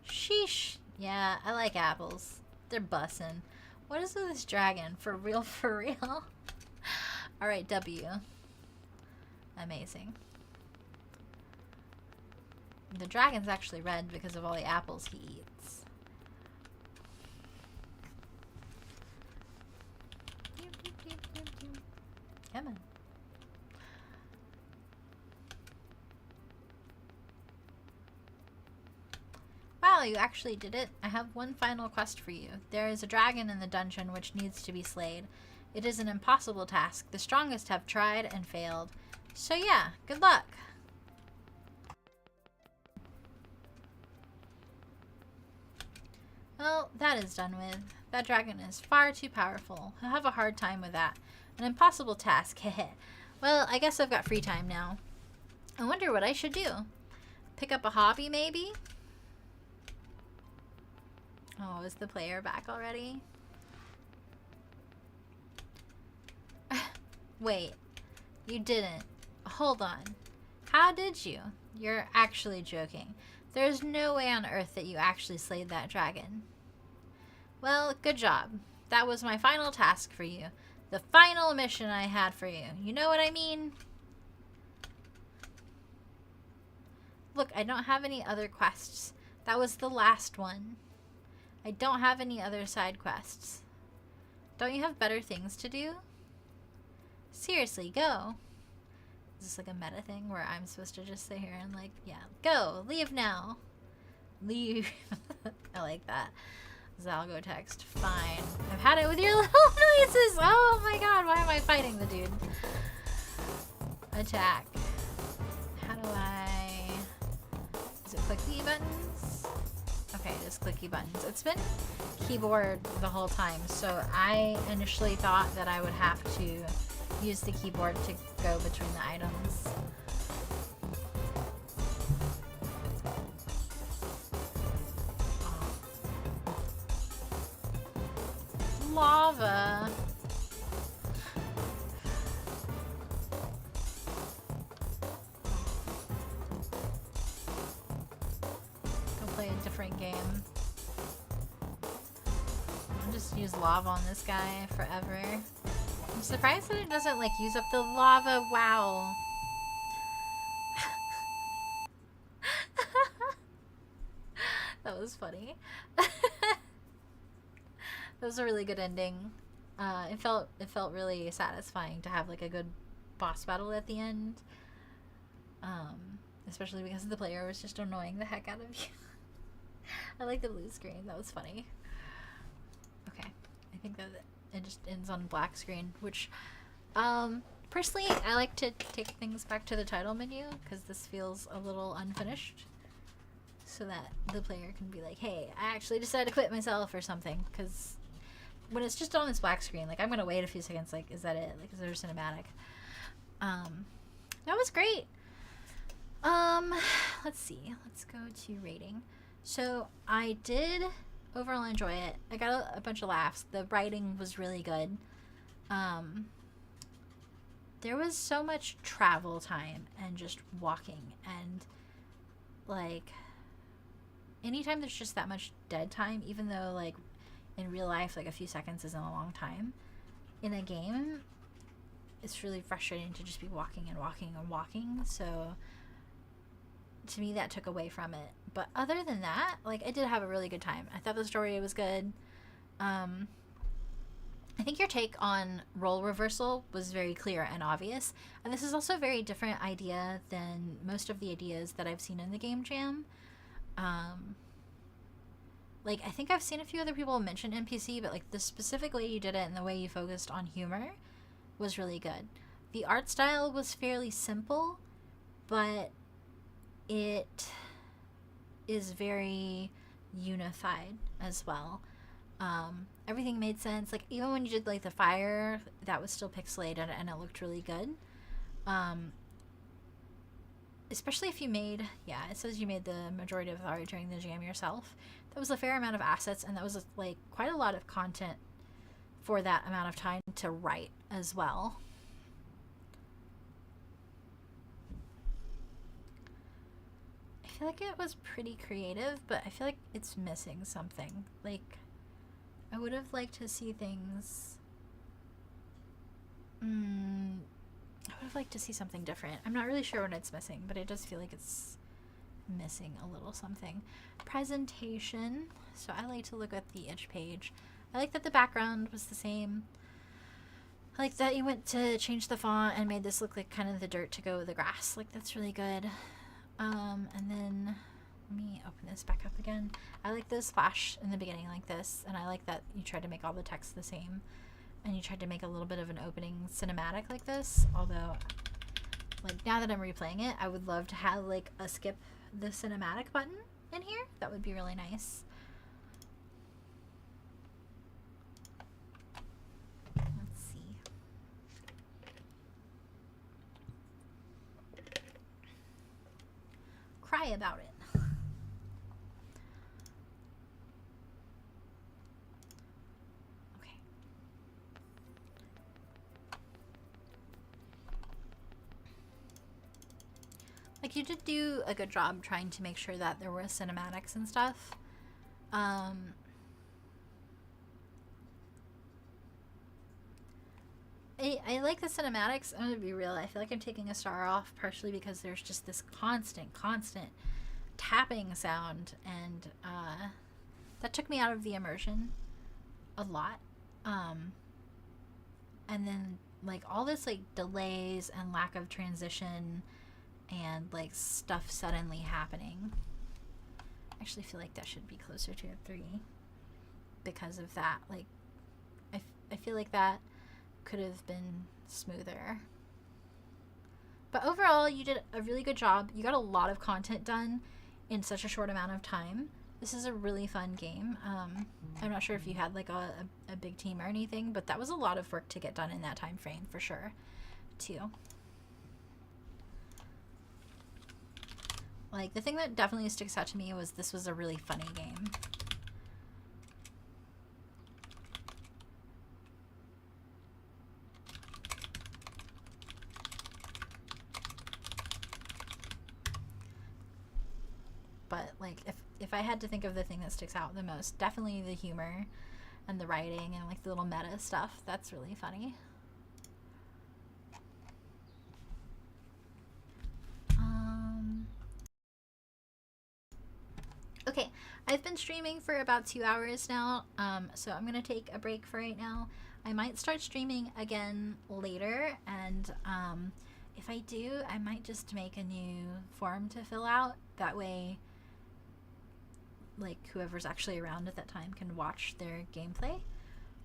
S1: Sheesh. Yeah, I like apples. They're bussin'. What is with this dragon? For real, for real? Alright, W. Amazing. The dragon's actually red because of all the apples he eats. Come on. Wow, you actually did it. I have one final quest for you. There is a dragon in the dungeon which needs to be slayed. It is an impossible task. The strongest have tried and failed. So yeah, good luck. Well, that is done with. That dragon is far too powerful. He'll have a hard time with that. An impossible task, heh. Well, I guess I've got free time now. I wonder what I should do. Pick up a hobby, maybe? Oh, is the player back already? Wait, you didn't. Hold on. How did you? You're actually joking. There's no way on earth that you actually slayed that dragon. Well, good job. That was my final task for you. The final mission I had for you. You know what I mean? Look, I don't have any other quests. That was the last one. I don't have any other side quests. Don't you have better things to do? Seriously, go. Is this like a meta thing where I'm supposed to just sit here and like, yeah, go, leave now. Leave. I like that. Zalgo text. Fine. I've had it with your little noises. Oh my god, why am I fighting the dude? Attack. How do I... Is it clicky buttons? Okay, just clicky buttons. It's been keyboard the whole time, so I initially thought that I would have to use the keyboard to go between the items. Lava. Go play a different game. I'll just use lava on this guy forever. I'm surprised that it doesn't like use up the lava. Wow. That was funny. That was a really good ending. It felt really satisfying to have like a good boss battle at the end. Especially because the player was just annoying the heck out of you. I like the blue screen. That was funny. Okay, I think that it just ends on black screen, which personally I like to take things back to the title menu because this feels a little unfinished, so that the player can be like, hey, I actually decided to quit myself or something, because when it's just on this black screen, like, I'm gonna wait a few seconds, like, is that it? Like, is there a cinematic? That was great. Let's see. Let's go to rating. So, I did overall enjoy it. I got a bunch of laughs. The writing was really good. There was so much travel time and just walking, and, like, anytime there's just that much dead time, even though, like, in real life, like, a few seconds isn't a long time, in a game, it's really frustrating to just be walking and walking and walking. So to me, that took away from it. But other than that, like, I did have a really good time. I thought the story was good. I think your take on role reversal was very clear and obvious. And this is also a very different idea than most of the ideas that I've seen in the Game Jam. Like, I think I've seen a few other people mention NPC, but like the specific way you did it and the way you focused on humor was really good. The art style was fairly simple, but it is very unified as well. Everything made sense. Like, even when you did like the fire, that was still pixelated and it looked really good. Especially if you made, yeah, it says you made the majority of the art during the jam yourself. That was a fair amount of assets, and that was like quite a lot of content for that amount of time to write as well. I feel like it was pretty creative, but I feel like it's missing something. Like, I would have liked to see things. I would have liked to see something different. I'm not really sure what it's missing, but it does feel like it's missing a little something. Presentation. So I like to look at the itch page. I like that the background was the same. I like that you went to change the font and made this look like kind of the dirt to go with the grass. Like, that's really good. And then let me open this back up again. I like the splash in the beginning like this, and I like that you tried to make all the text the same, and you tried to make a little bit of an opening cinematic like this. Although, like, now that I'm replaying it, I would love to have like a skip the cinematic button in here. That would be really nice. Let's see. Cry about it. Okay. Like, you did do a good job trying to make sure that there were cinematics and stuff. I like the cinematics. I'm gonna be real. I feel like I'm taking a star off partially because there's just this constant tapping sound, and that took me out of the immersion a lot. And then like all this like delays and lack of transition and like stuff suddenly happening. I actually feel like that should be closer to a 3 because of that. Like, I feel like that could have been smoother. But overall, you did a really good job. You got a lot of content done in such a short amount of time. This is a really fun game. I'm not sure if you had like a big team or anything, but that was a lot of work to get done in that time frame for sure, too. Like, the thing that definitely sticks out to me was this was a really funny game. But like, if I had to think of the thing that sticks out the most, definitely the humor and the writing and like the little meta stuff. That's really funny. Okay, I've been streaming for about 2 hours now, so I'm gonna take a break for right now. I might start streaming again later, and if I do, I might just make a new form to fill out. That way, like, whoever's actually around at that time can watch their gameplay.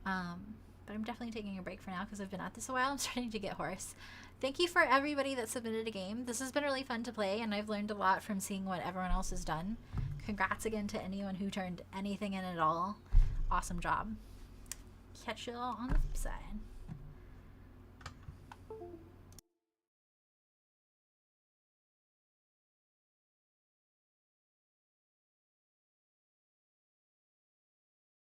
S1: But I'm definitely taking a break for now because I've been at this a while. I'm starting to get hoarse. Thank you for everybody that submitted a game. This has been really fun to play, and I've learned a lot from seeing what everyone else has done. Congrats again to anyone who turned anything in at all. Awesome job. Catch you all on the flip side.